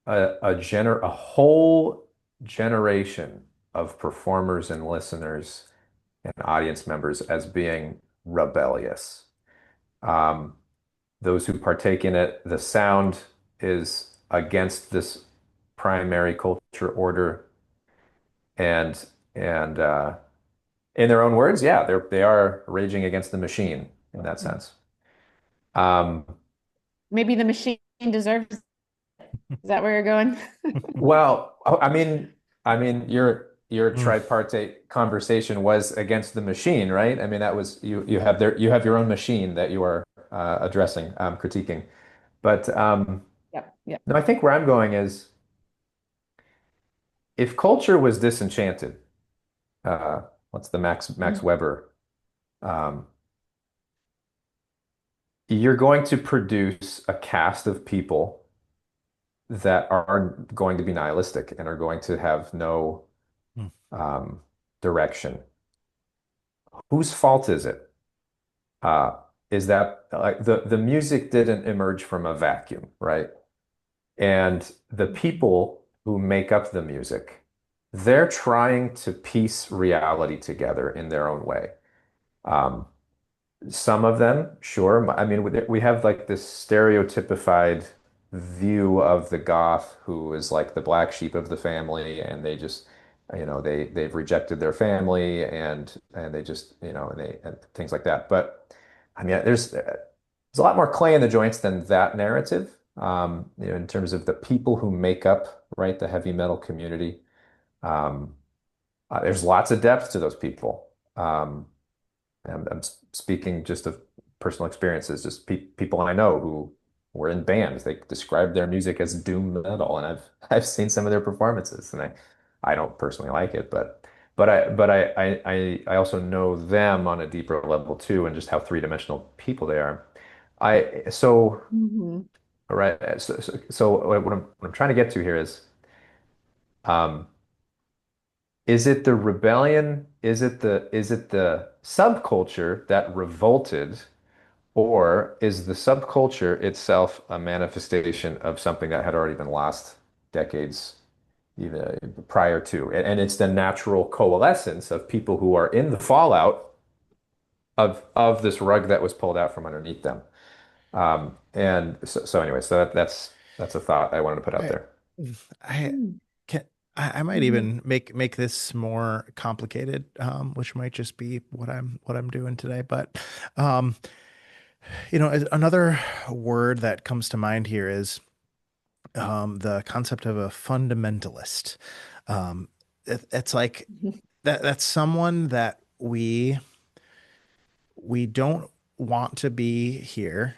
a whole generation of performers and listeners and audience members as being rebellious. Um, those who partake in it, the sound is against this primary culture order, and in their own words, yeah, they are raging against the machine in that sense. Um, Maybe the machine deserves. Is that where you're going? well, I mean, your Mm. tripartite conversation was against the machine, right? I mean, that was you have your own machine that you are addressing, critiquing. But Yep, yep. no, I think where I'm going is if culture was disenchanted, uh, what's the Max Mhm. Weber? Um, you're going to produce a cast of people that are going to be nihilistic and are going to have no Mm. um, direction. Whose fault is it? Uh, is that like the music didn't emerge from a vacuum, right? And the people who make up the music, they're trying to piece reality together in their own way. Um, Some of them, sure. I mean, we have like this stereotypified view of the goth who is like the black sheep of the family, and they just, they've rejected their family, and they just, and things like that. But I mean, there's a lot more clay in the joints than that narrative. In terms of the people who make up, right, the heavy metal community. Um, there's lots of depth to those people. I'm speaking just of personal experiences, just people I know who were in bands. They described their music as doom metal, and I've seen some of their performances, and I don't personally like it, but I also know them on a deeper level too, and just how three-dimensional people they are. I so Mhm. right so what I'm trying to get to here um is it the rebellion? Is it the subculture that revolted? Or is the subculture itself a manifestation of something that had already been lost decades even prior to? And it's the natural coalescence of people who are in the fallout of this rug that was pulled out from underneath them. And so anyway, so that's a thought I wanted to put out I, there. I Mm. can, I might Mhm. even make this more complicated, which might just be what I'm doing today. But, um, another word that comes to mind here is the concept of a fundamentalist. It's like that's someone that we don't want to be here.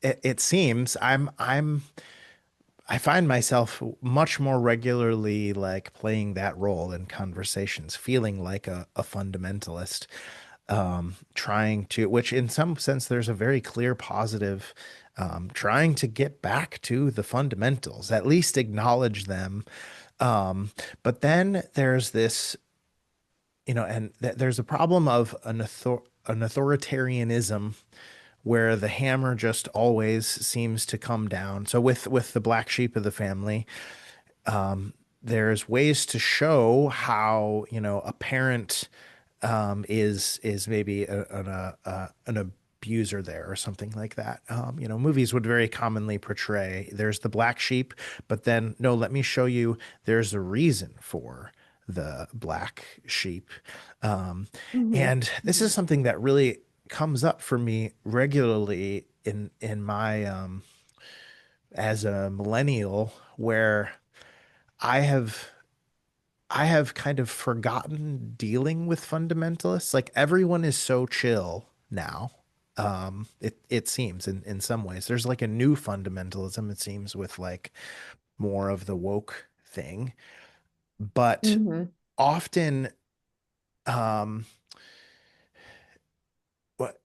It seems I find myself much more regularly like playing that role in conversations, feeling like a fundamentalist, trying to, which in some sense, there's a very clear positive, trying to get back to the fundamentals, at least acknowledge them. But then there's this, and there's a problem of an authoritarianism where the hammer just always seems to come down. So with the black sheep of the family, there's ways to show how, a parent is maybe an abuser there or something like that. Movies would very commonly portray there's the black sheep, but then no, let me show you there's a reason for the black sheep. Um, Mhm. and this is something that really comes up for me regularly in my as a millennial, where I have I have kind of forgotten dealing with fundamentalists. Like everyone is so chill now. It seems in some ways there's like a new fundamentalism, it seems, with like more of the woke thing. But Mhm. often, um,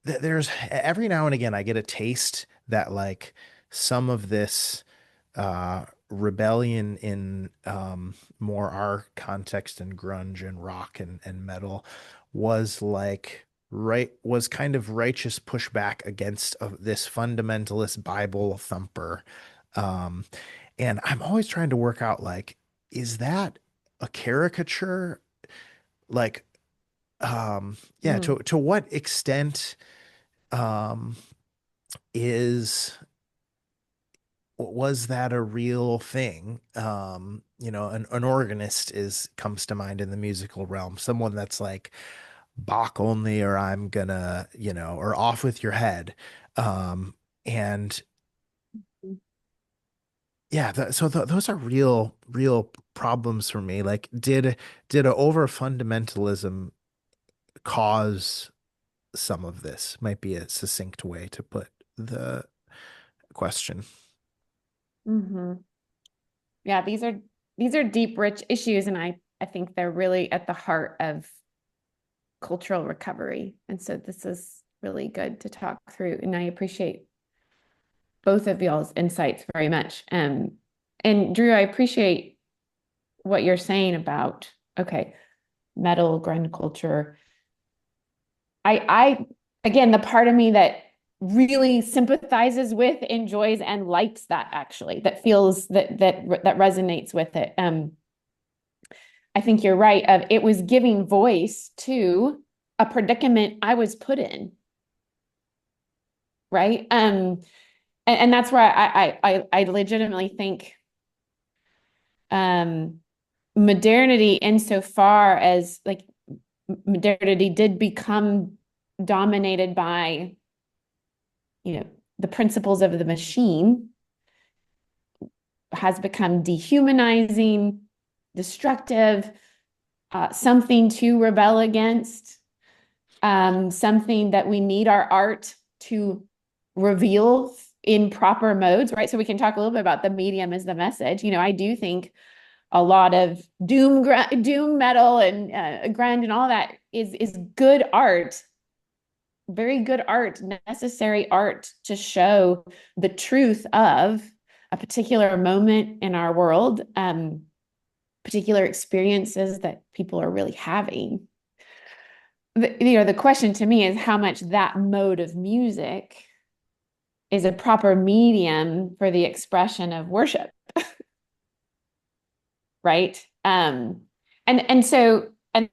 there's every now and again I get a taste that like some of this rebellion in more our context and grunge and rock and metal was like was kind of righteous pushback against this fundamentalist Bible thumper. Um, and I'm always trying to work out like, is that a caricature? Like, yeah, Mhm. to what extent um, is was that a real thing? An organist is comes to mind in the musical realm, someone that's like Bach only, or I'm gonna, or off with your head. And yeah, those are real problems for me. Like, did a over fundamentalism cause some of this? Might be a succinct way to put the question. Mhm. Yeah, these are deep, rich issues, and I think they're really at the heart of cultural recovery. And so this is really good to talk through. And I appreciate both of y'all's insights very much. And Drew, I appreciate what you're saying about, okay, metal, grunge culture. I again, the part of me that really sympathizes with, enjoys, and likes that, actually, that feels that resonates with it. I think you're right. It was giving voice to a predicament I was put in, right? And that's where I legitimately think um, modernity, insofar as like modernity did become dominated by, the principles of the machine, has become dehumanizing, destructive, something to rebel against, something that we need our art to reveal in proper modes, right? So we can talk a little bit about the medium as the message. I do think a lot of doom metal and grunge and all that is good art, very good art, necessary art to show the truth of a particular moment in our world, particular experiences that people are really having. The question to me is how much that mode of music is a proper medium for the expression of worship, right? And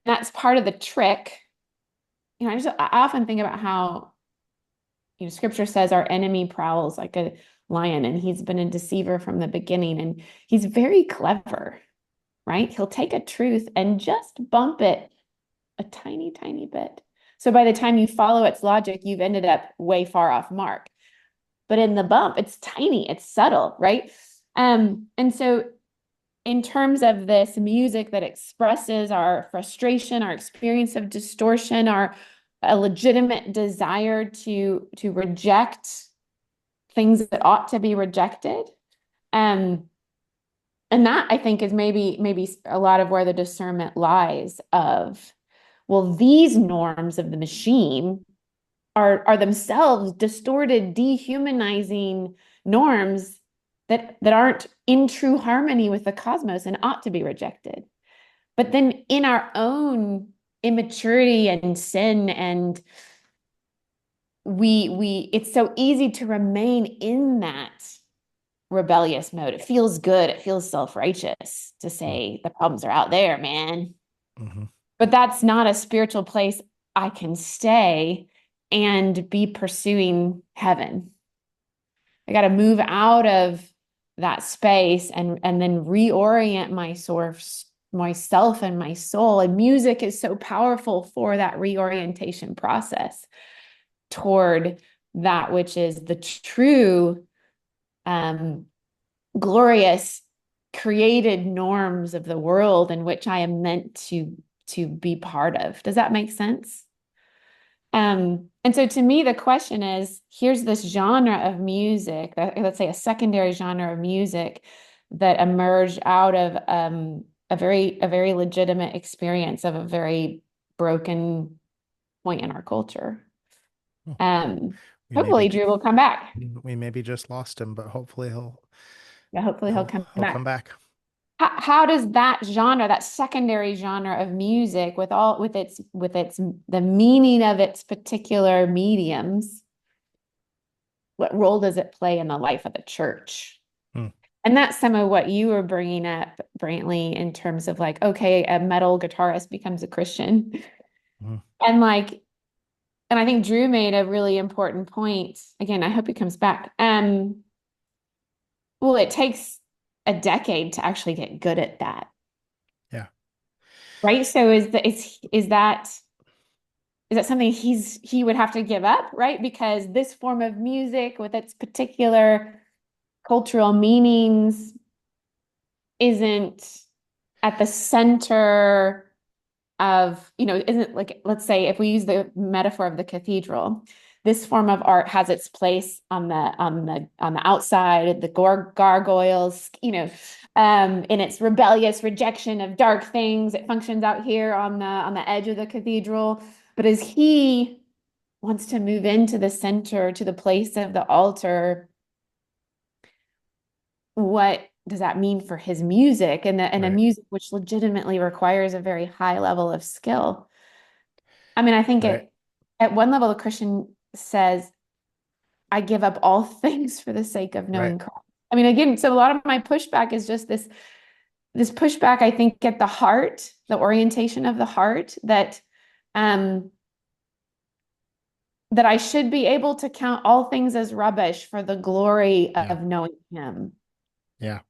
that's part of the trick. I often think about how, scripture says our enemy prowls like a lion, and he's been a deceiver from the beginning, and he's very clever, right? He'll take a truth and just bump it a tiny, tiny bit. So by the time you follow its logic, you've ended up way far off mark. But in the bump, it's tiny, it's subtle, right? And so in terms of this music that expresses our frustration, our experience of distortion, our a legitimate desire to reject things that ought to be rejected. Um, and that, I think, is maybe a lot of where the discernment lies of, well, these norms of the machine are themselves distorted, dehumanizing norms that aren't in true harmony with the cosmos and ought to be rejected. But then in our own immaturity and sin and we it's so easy to remain in that rebellious mode. It feels good. It feels self-righteous to say the problems are out there, man. Mm-hmm. But that's not a spiritual place I can stay and be pursuing heaven. I got to move out of that space and then reorient my source, myself and my soul. And music is so powerful for that reorientation process toward that which is the true um, glorious created norms of the world in which I am meant to be part of. Does that make sense? And so to me, the question is, here's this genre of music, let's say a secondary genre of music that emerged out of a very legitimate experience of a very broken point in our culture. Hmm. Um, We maybe hopefully Drew will come back. we maybe just lost him, but hopefully Yeah, hopefully he'll come he'll come back. back. How does that genre, that secondary genre of music with its the meaning of its particular mediums, what role does it play in the life of the church? Hmm. And that's some of what you were bringing up, Brantley, in terms of like, okay, a metal guitarist becomes a Christian. Mhm. And like, and I think Drew made a really important point. Again, I hope he comes back. Well, it takes a decade to actually get good at that. Yeah. Right. So is that something he would have to give up, right? Because this form of music with its particular cultural meanings isn't at the center of, isn't like, let's say if we use the metaphor of the cathedral, this form of art has its place on the outside, the gargoyles, in its rebellious rejection of dark things. It functions out here on the edge of the cathedral. But as he wants to move into the center, to the place of the altar, what does that mean for his music and a Right. music which legitimately requires a very high level of skill? I mean, I think Right. at one level, the Christian says, I give up all things for the sake of Right. knowing Christ. I mean, again, so a lot of my pushback is just this pushback, I think, at the heart, the orientation of the heart, um that I should be able to count all things as rubbish for the glory Yeah. of knowing him. Yeah.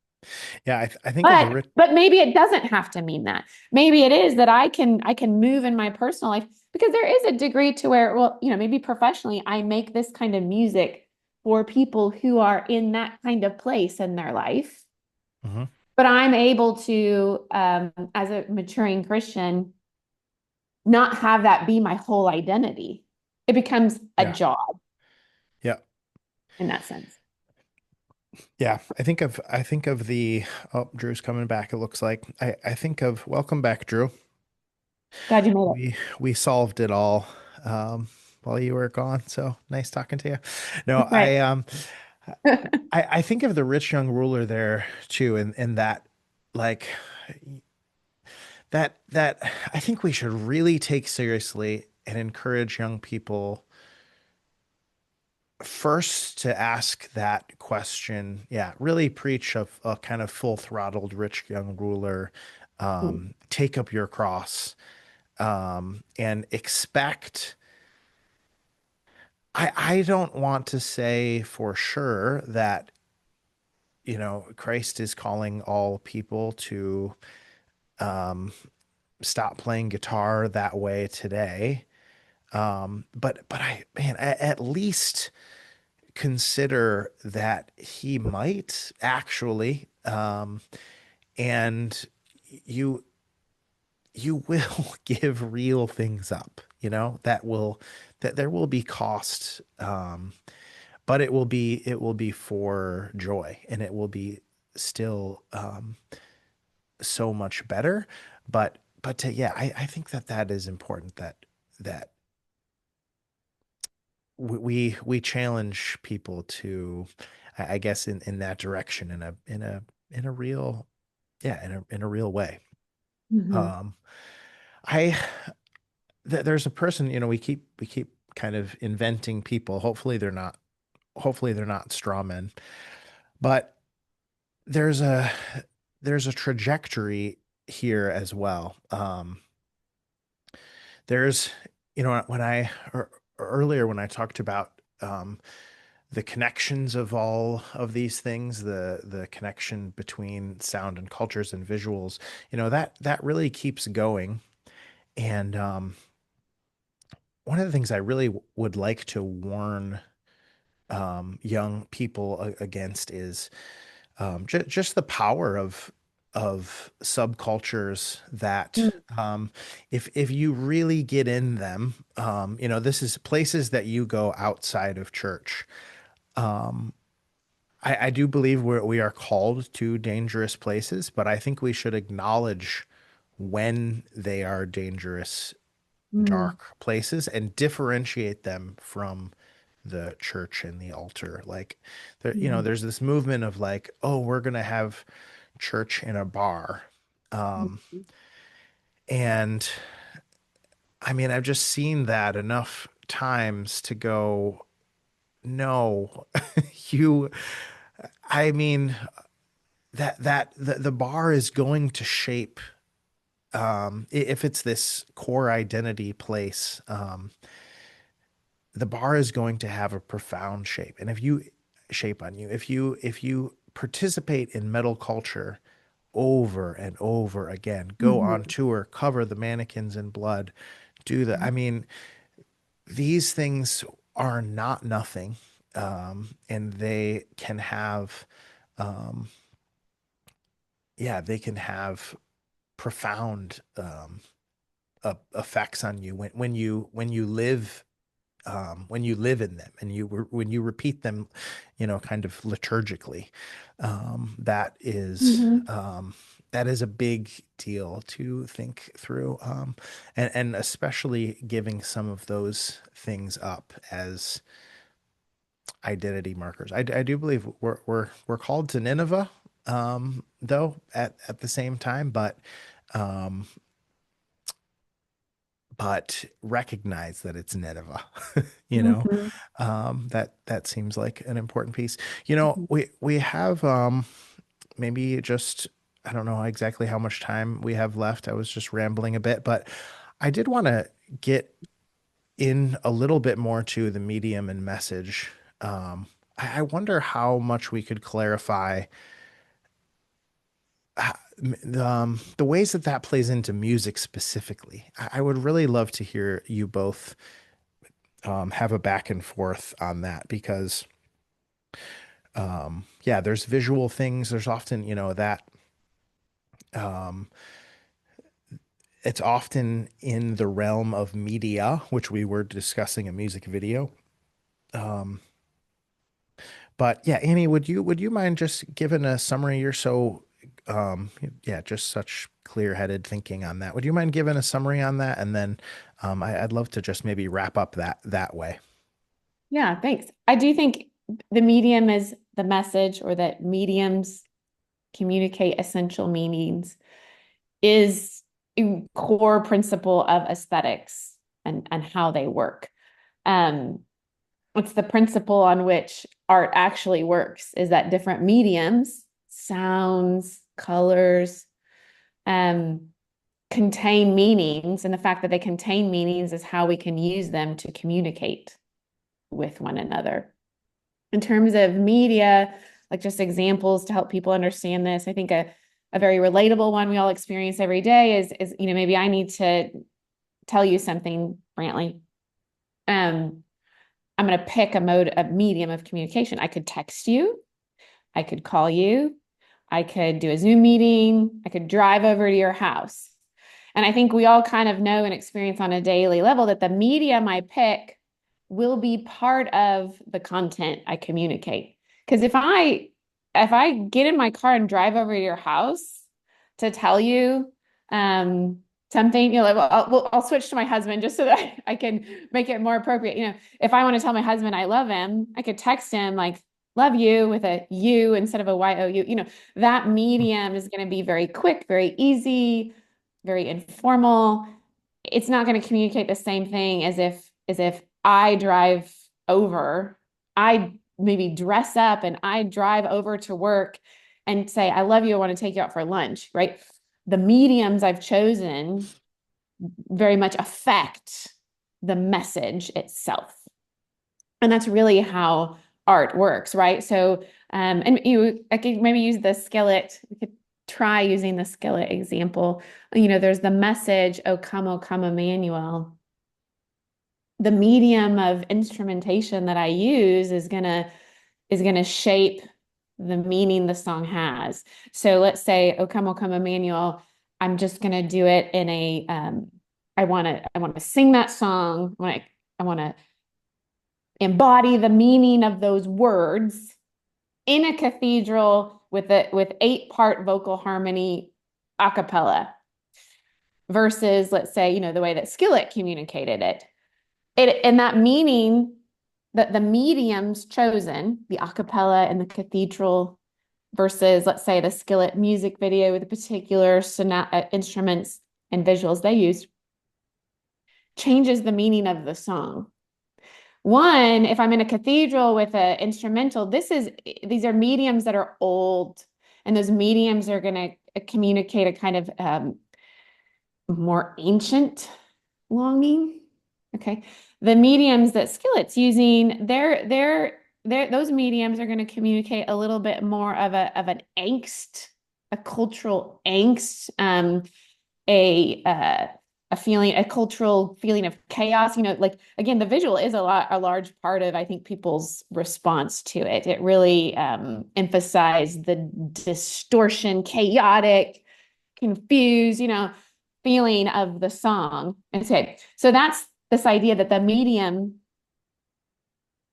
Yeah. I think of the But rich. but maybe it doesn't have to mean that. Maybe it is that I can move in my personal life because there is a degree to where, well, maybe professionally I make this kind of music for people who are in that kind of place in their life. Mhm. But I'm able to, as a maturing Christian, not have that be my whole identity. It becomes a Yeah. job Yeah. in that sense. Yeah. I think of the oh, Drew's coming back, it looks like. I think of welcome back, Drew. Glad you made We solved it all um while you were gone. So nice talking to you. No, it. Right. I think of the rich young ruler there too, and that like that I think we should really take seriously and encourage young people first to ask that question. Yeah, really preach a kind of full throttled rich young ruler. Take up your cross and expect. I don't want to say for sure that, Christ is calling all people to um, stop playing guitar that way today. But man, at least consider that he might actually, and you you will give real things up, that there will be cost, but it will be for joy, and it will be still so much better. Yeah, I think that is important, that we challenge people to, I guess, in that direction, in a real, yeah, in a real way. Mhm. Um, I there's a person, we keep kind of inventing people. Hopefully they're not straw men. But there's a there's a trajectory here as well. There's, when earlier when I talked about the connections of all of these things, the connection between sound and cultures and visuals, that really keeps going. And one of the things I really would like to warn young people against is just the power of subcultures that Mm. if you really get in them, this is places that you go outside of church. I do believe we are called to dangerous places, but I think we should acknowledge when they are dangerous, Mm. dark places and differentiate them from the church and the altar. Like there, Mhm. there's this movement of like, oh, we're gonna have church in a bar. Um, Mhm. and I mean, I've just seen that enough times to go, no, you, I mean, the bar is going to shape, if it's this core identity place, the bar is going to have a profound shape. And if you shape on you, if you participate in metal culture over and over again, go on Mhm. tour, cover the mannequins in blood, do the, I mean, these things are not nothing. And they can have, um, yeah, they can have profound effects on you when you live in them and when you repeat them, kind of liturgically. That is Mhm. that is a big deal to think through, and especially giving some of those things up as identity markers. I do believe we're called to Nineveh, though at the same time, um, but recognize that it's Nineveh, you know. Mhm. That seems like an important piece. Mhm. We have maybe just, I don't know exactly how much time we have left. I was just rambling a bit, but I did want to get in a little bit more to the medium and message. I wonder how much we could clarify the ways that that plays into music specifically. I would really love to hear you both have a back and forth on that because, yeah, there's visual things. There's often, that um, it's often in the realm of media, which we were discussing a music video. Um, but yeah, Annie, would you mind just giving a summary? You're so, yeah, just such clear-headed thinking on that. Would you mind giving a summary on that? And then I'd love to just maybe wrap up that way. Yeah, thanks. I do think the medium is the message, or that mediums communicate essential meanings, is a core principle of aesthetics and how they work. Um, it's the principle on which art actually works, is that different mediums, sounds, colors, um, contain meanings, and the fact that they contain meanings is how we can use them to communicate with one another. In terms of media, like just examples to help people understand this, I think a very relatable one we all experience every day is maybe I need to tell you something, Brantley. Um, I'm going to pick a medium of communication. I could text you, I could call you, I could do a Zoom meeting, I could drive over to your house. And I think we all kind of know and experience on a daily level that the medium I pick will be part of the content I communicate. Because if I get in my car and drive over to your house to tell you something, I'll switch to my husband just so that I can make it more appropriate. If I want to tell my husband I love him, I could text him like love you with a U instead of a Y-O-U. That medium is going to be very quick, very easy, very informal. It's not going to communicate the same thing as if I drive over, I maybe dress up and I drive over to work and say, I love you, I want to take you out for lunch, right? The mediums I've chosen very much affect the message itself. And that's really how art works, right? So, and I could maybe use the skillet. We could try using the skillet example. There's the message, O come, Emmanuel. The medium of instrumentation that I use is gonna shape the meaning the song has. So let's say, O come, Emmanuel. I'm just gonna do it in a I want to sing that song. I want to embody the meaning of those words in a cathedral with 8-part vocal harmony a cappella versus, let's say, the way that Skillet communicated it. And that meaning that the mediums chosen, the a cappella and the cathedral versus, let's say, the Skillet music video with the particular instruments and visuals they used, changes the meaning of the song. One, if I'm in a cathedral with an instrumental, these are mediums that are old, and those mediums are going to communicate a kind of more ancient longing. Okay. The mediums that Skillet's using, those mediums are going to communicate a little bit more of an angst, a cultural angst, a cultural feeling of chaos. Like, again, the visual is a large part of, I think, people's response to it. It really emphasized the distortion, chaotic, confused, feeling of the song. Okay, so that's this idea that the medium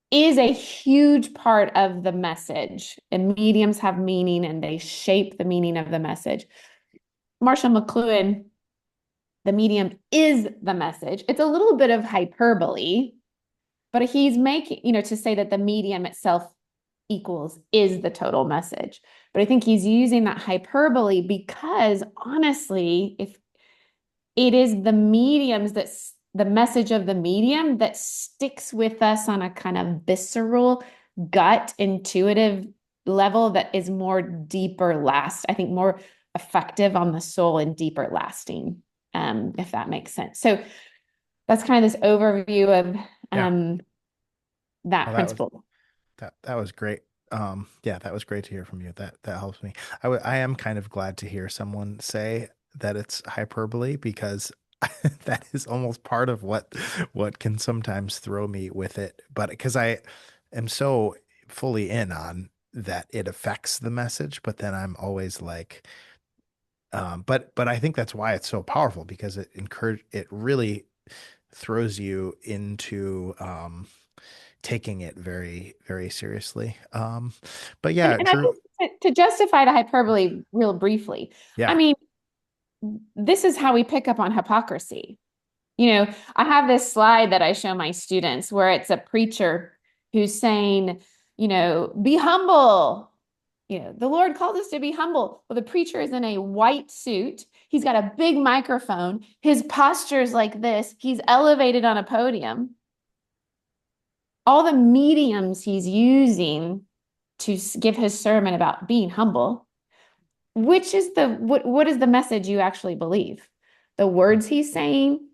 is a huge part of the message, and mediums have meaning and they shape the meaning of the message. Marshall McLuhan, the medium is the message. It's a little bit of hyperbole, but he's making, to say that the medium itself is the total message. But I think he's using that hyperbole because, honestly, if it is the message of the medium that sticks with us on a kind of visceral, gut, intuitive level that is more I think more effective on the soul and deeper lasting, if that makes sense. So that's kind of this overview of Yeah. that Well, principle. that was great. Yeah, that was great to hear from you. That helps me. I am kind of glad to hear someone say that it's hyperbole because that is almost part of what can sometimes throw me with it. But because I am so fully in on that it affects the message, but then I'm always like, but I think that's why it's so powerful because it really throws you into taking it very, very seriously. But yeah, And I Drew, think to justify the hyperbole real briefly, I yeah. mean, this is how we pick up on hypocrisy. I have this slide that I show my students where it's a preacher who's saying, be humble. The Lord called us to be humble. Well, the preacher is in a white suit. He's got a big microphone. His posture is like this. He's elevated on a podium. All the mediums he's using to give his sermon about being humble, what is the message you actually believe? The words he's saying,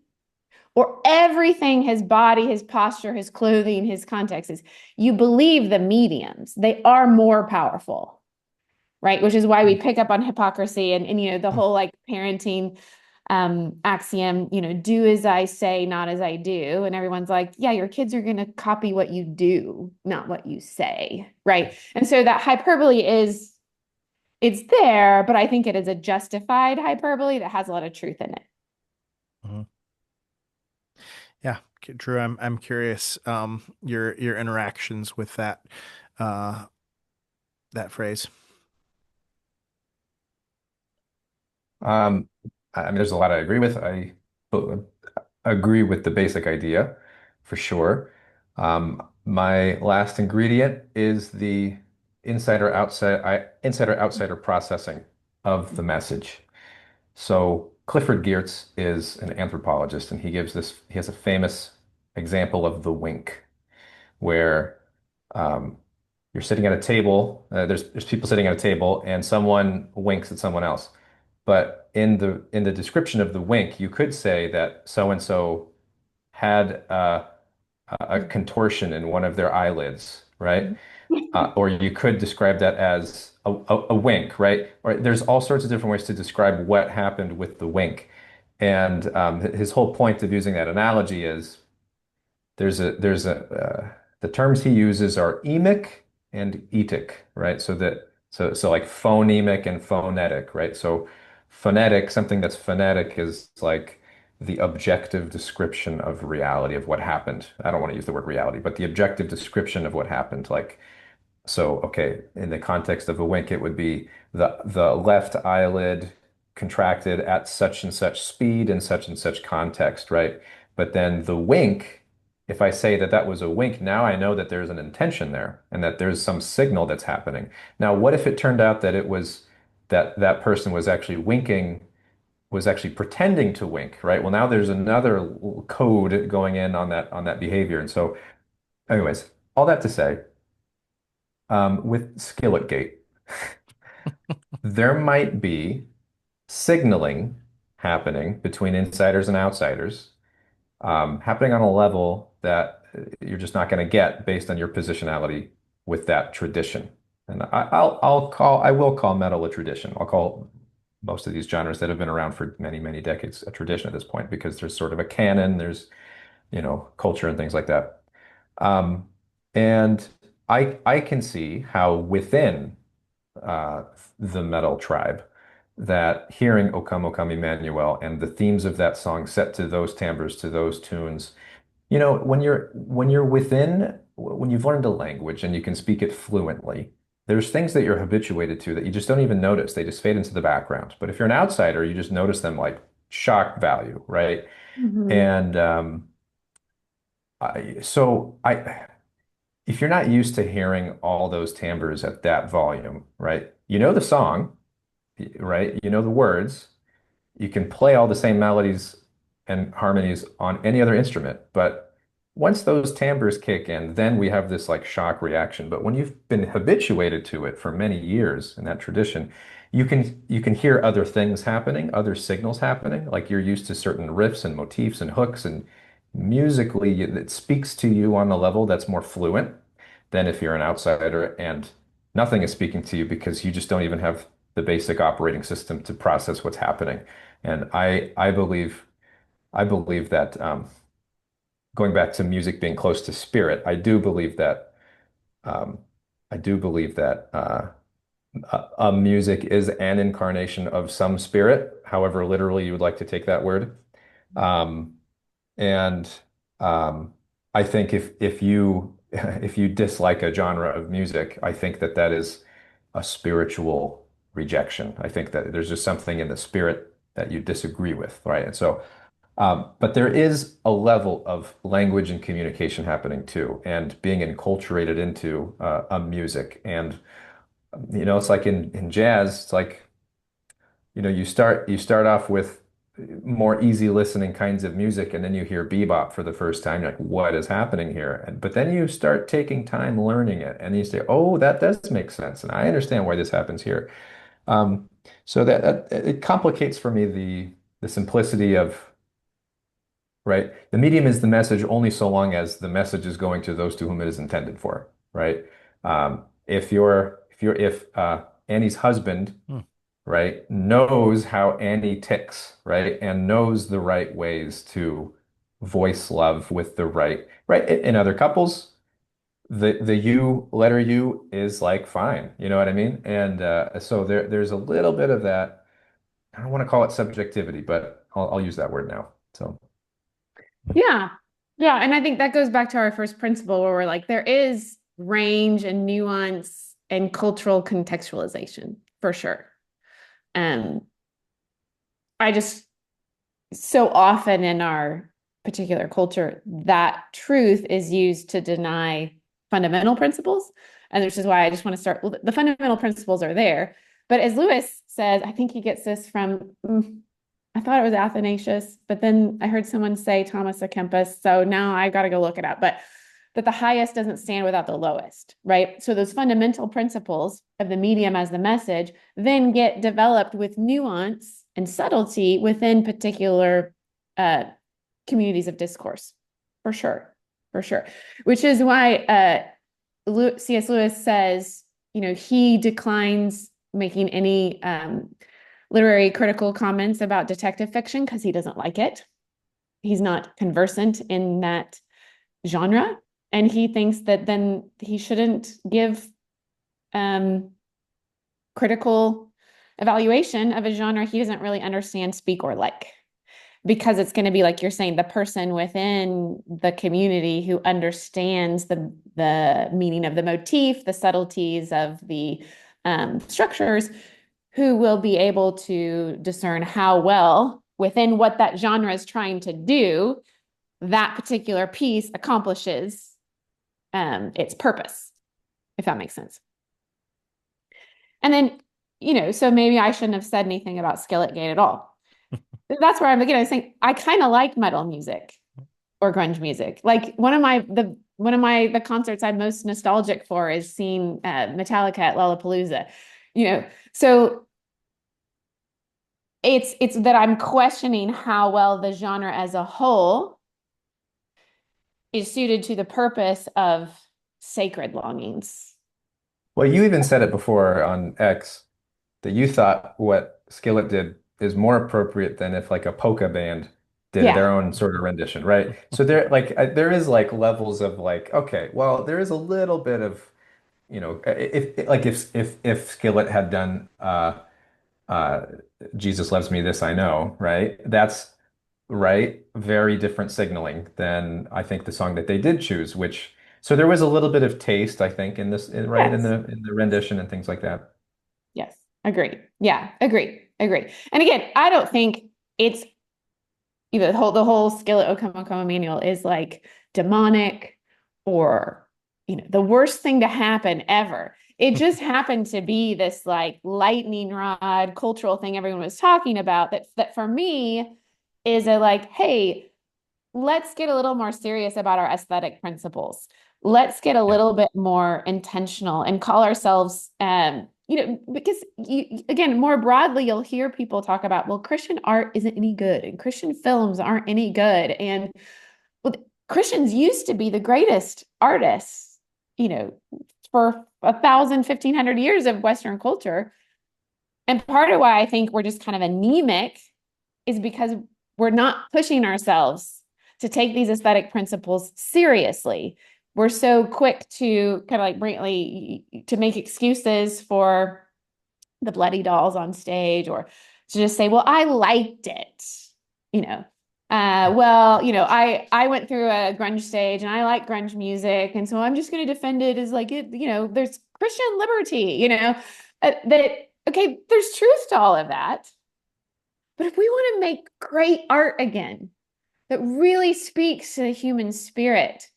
or everything, his body, his posture, his clothing, his context is, you believe the mediums. They are more powerful, right? Which is why we pick up on hypocrisy and the whole like parenting axiom, do as I say, not as I do. And everyone's like, yeah, your kids are going to copy what you do, not what you say, right? And so that hyperbole it's there, but I think it is a justified hyperbole that has a lot of truth in it. Mhm. Yeah, Drew, I'm curious your interactions with uh that phrase. Um, I mean, there's a lot I agree with. I agree with the basic idea for sure. My last ingredient is the insider outsider processing of the message. So Clifford Geertz is an anthropologist, and he has a famous example of the wink, where um, you're sitting at a table. There's people sitting at a table, and someone winks at someone else. But in the description of the wink, you could say that so and so had a contortion in one of their eyelids, right? Or you could describe that as a wink, right? Or there's all sorts of different ways to describe what happened with the wink. And his whole point of using that analogy is there's a the terms he uses are emic and etic, right? So like phonemic and phonetic, right? So phonetic, something that's phonetic is like the objective description of reality of what happened. I don't want to use the word reality, but the objective description of what happened, like so, okay, in the context of a wink, it would be the left eyelid contracted at such and such speed and such context, right? But then the wink, if I say that that was a wink, now I know that there's an intention there and that there's some signal that's happening. Now, what if it turned out that it was that that person was actually winking, was actually pretending to wink, right? Well, now there's another code going in on that behavior. And so, anyways, all that to say with skillet gate, there might be signaling happening between insiders and outsiders, happening on a level that you're just not going to get based on your positionality with that tradition. And I will call metal a tradition. I'll call most of these genres that have been around for many, many decades a tradition at this point because there's sort of a canon, there's, culture and things like that. Um, and I can see how within uh, the metal tribe that hearing O Come, O Come Emmanuel and the themes of that song set to those timbres, to those tunes, when you're within, when you've learned a language and you can speak it fluently, there's things that you're habituated to that you just don't even notice. They just fade into the background. But if you're an outsider, you just notice them like shock value, right? Mhm. And if you're not used to hearing all those timbres at that volume, right? You know the song, right? You know the words. You can play all the same melodies and harmonies on any other instrument, but once those timbres kick in, then we have this like shock reaction. But when you've been habituated to it for many years in that tradition, you can hear other things happening, other signals happening, like you're used to certain riffs and motifs and hooks and musically it speaks to you on a level that's more fluent than if you're an outsider and nothing is speaking to you because you just don't even have the basic operating system to process what's happening. And I believe that going back to music being close to spirit, um, I do believe that a music is an incarnation of some spirit, however literally you would like to take that word. Um, and I think if you if you dislike a genre of music, I think that that is a spiritual rejection. I think that there's just something in the spirit that you disagree with, right? And so, but there is a level of language and communication happening too, and being enculturated into a music. And it's like in jazz, it's like you start off with more easy listening kinds of music, and then you hear bebop for the first time. You're like, what is happening here? But then you start taking time learning it, and you say, oh, that does make sense, and I understand why this happens here. Um, so that it complicates for me the simplicity of right. The medium is the message only so long as the message is going to those to whom it is intended for, right? If Annie's husband Hmm. right, knows how Annie ticks, right, and knows the right ways to voice love with the right. In other couples, the U letter U is like fine, you know what I mean? And so there's a little bit of that. I don't want to call it subjectivity, but I'll use that word now. So Yeah. Yeah. And I think that goes back to our first principle where we're like, there is range and nuance and cultural contextualization for sure. Um, I just so often in our particular culture, that truth is used to deny fundamental principles. And which is why I just want to start. Well, the fundamental principles are there. But as Lewis says, I think he gets this from I thought it was Athanasius, but then I heard someone say Thomas à Kempis. So now I got to go look it up. But that the highest doesn't stand without the lowest, right? So those fundamental principles of the medium as the message then get developed with nuance and subtlety within particular communities of discourse, for sure, for sure. Which is why C.S. Lewis says, he declines making any literary critical comments about detective fiction because he doesn't like it. He's not conversant in that genre. And he thinks that then he shouldn't give critical evaluation of a genre he doesn't really understand, speak, or like. Because it's going to be like you're saying, the person within the community who understands the meaning of the motif, the subtleties of the structures, who will be able to discern how well within what that genre is trying to do, that particular piece accomplishes its purpose, if that makes sense. And then, so maybe I shouldn't have said anything about Skillet Gate at all. That's where I'm beginning. I was saying I kind of like metal music or grunge music. Like one of the concerts I'm most nostalgic for is seeing Metallica at Lollapalooza. So it's that I'm questioning how well the genre as a whole is suited to the purpose of sacred longings. Well, you even said it before on X that you thought what Skillet did is more appropriate than if like a polka band did Yeah. their own sort of rendition, right? So there there is like levels of like, okay, well, there is a little bit of, if Skillet had done uh Jesus Loves Me, This I Know, right? That's right, very different signaling than I think the song that they did choose, which so there was a little bit of taste, I think, right in Yes. the rendition and things like that. Yes. Agree. Yeah. Agree. Agree. And again, I don't think it's the whole Skillet O Come O Come Emmanuel is like demonic or the worst thing to happen ever. It just happened to be this like lightning rod cultural thing everyone was talking about that for me is a like, hey, let's get a little more serious about our aesthetic principles. Let's get a Yeah. little bit more intentional and call ourselves, because again, more broadly, you'll hear people talk about, well, Christian art isn't any good and Christian films aren't any good. And well, Christians used to be the greatest artists, for 1,000, 1,500 years of Western culture. And part of why I think we're just kind of anemic is because we're not pushing ourselves to take these aesthetic principles seriously. We're so quick to kind of like blatantly to make excuses for the bloody dolls on stage or to just say, well, I liked it, you know. I went through a grunge stage and I like grunge music, and so I'm just going to defend it as like it, there's Christian liberty, that okay, there's truth to all of that. But if we want to make great art again that really speaks to the human spirit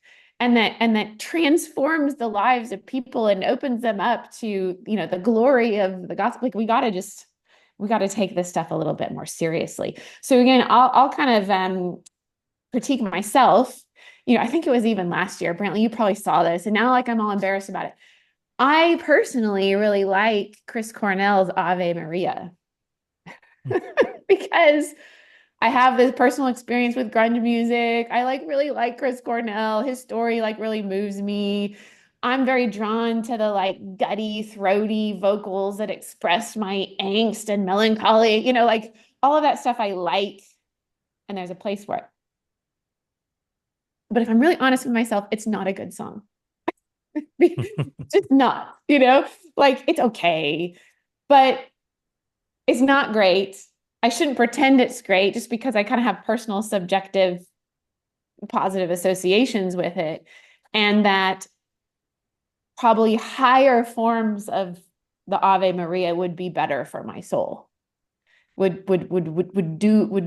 and that transforms the lives of people and opens them up to, the glory of the gospel, like we got to take this stuff a little bit more seriously. So again, I'll kind of critique myself. I think it was even last year, Brantley, you probably saw this, and now like I'm all embarrassed about it. I personally really like Chris Cornell's Ave Maria because I have this personal experience with grunge music. I really like Chris Cornell. His story really moves me. I'm very drawn to the gutty, throaty vocals that express my angst and melancholy. All of that stuff I like, and there's a place for it. But if I'm really honest with myself, it's not a good song. It's just not, it's okay, but it's not great. I shouldn't pretend it's great just because I kind of have personal, subjective, positive associations with it. And that probably higher forms of the Ave Maria would be better for my soul, would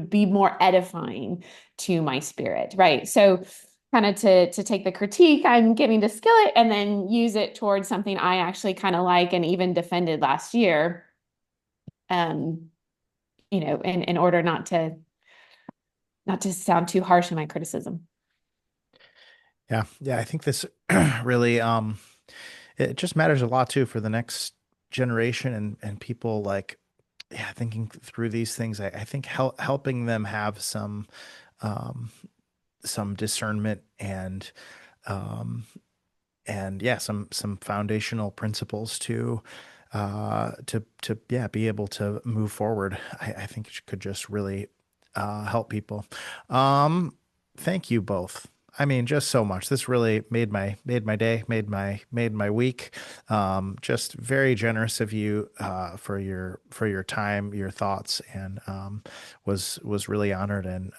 be more edifying to my spirit. Right. So kind of to take the critique I'm giving to Skillet and then use it towards something I actually kind of like and even defended last year. in order not to sound too harsh in my criticism. Yeah, yeah, I think this really it just matters a lot too for the next generation and people like yeah, thinking through these things. I think helping them have um some discernment um and yeah, some foundational principles to yeah, be able to move forward. I think it could just really help people. Um, Thank you both. I mean, just so much. This really made my day, made my week. Just very generous of you for your time, your thoughts, and was really honored and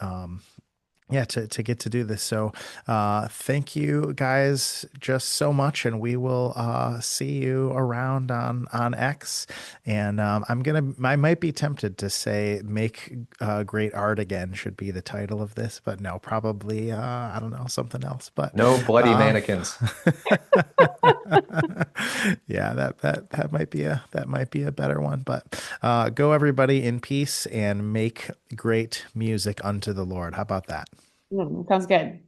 yeah, to get to do this. So, thank you guys just so much, and we will see you around on X. And I might be tempted to say "Make Great Art Again" should be the title of this, but no, probably I don't know, something else. But No bloody uh, mannequins. yeah, that might be a better one. But go everybody in peace and make great music unto the Lord. How about that? Sounds good.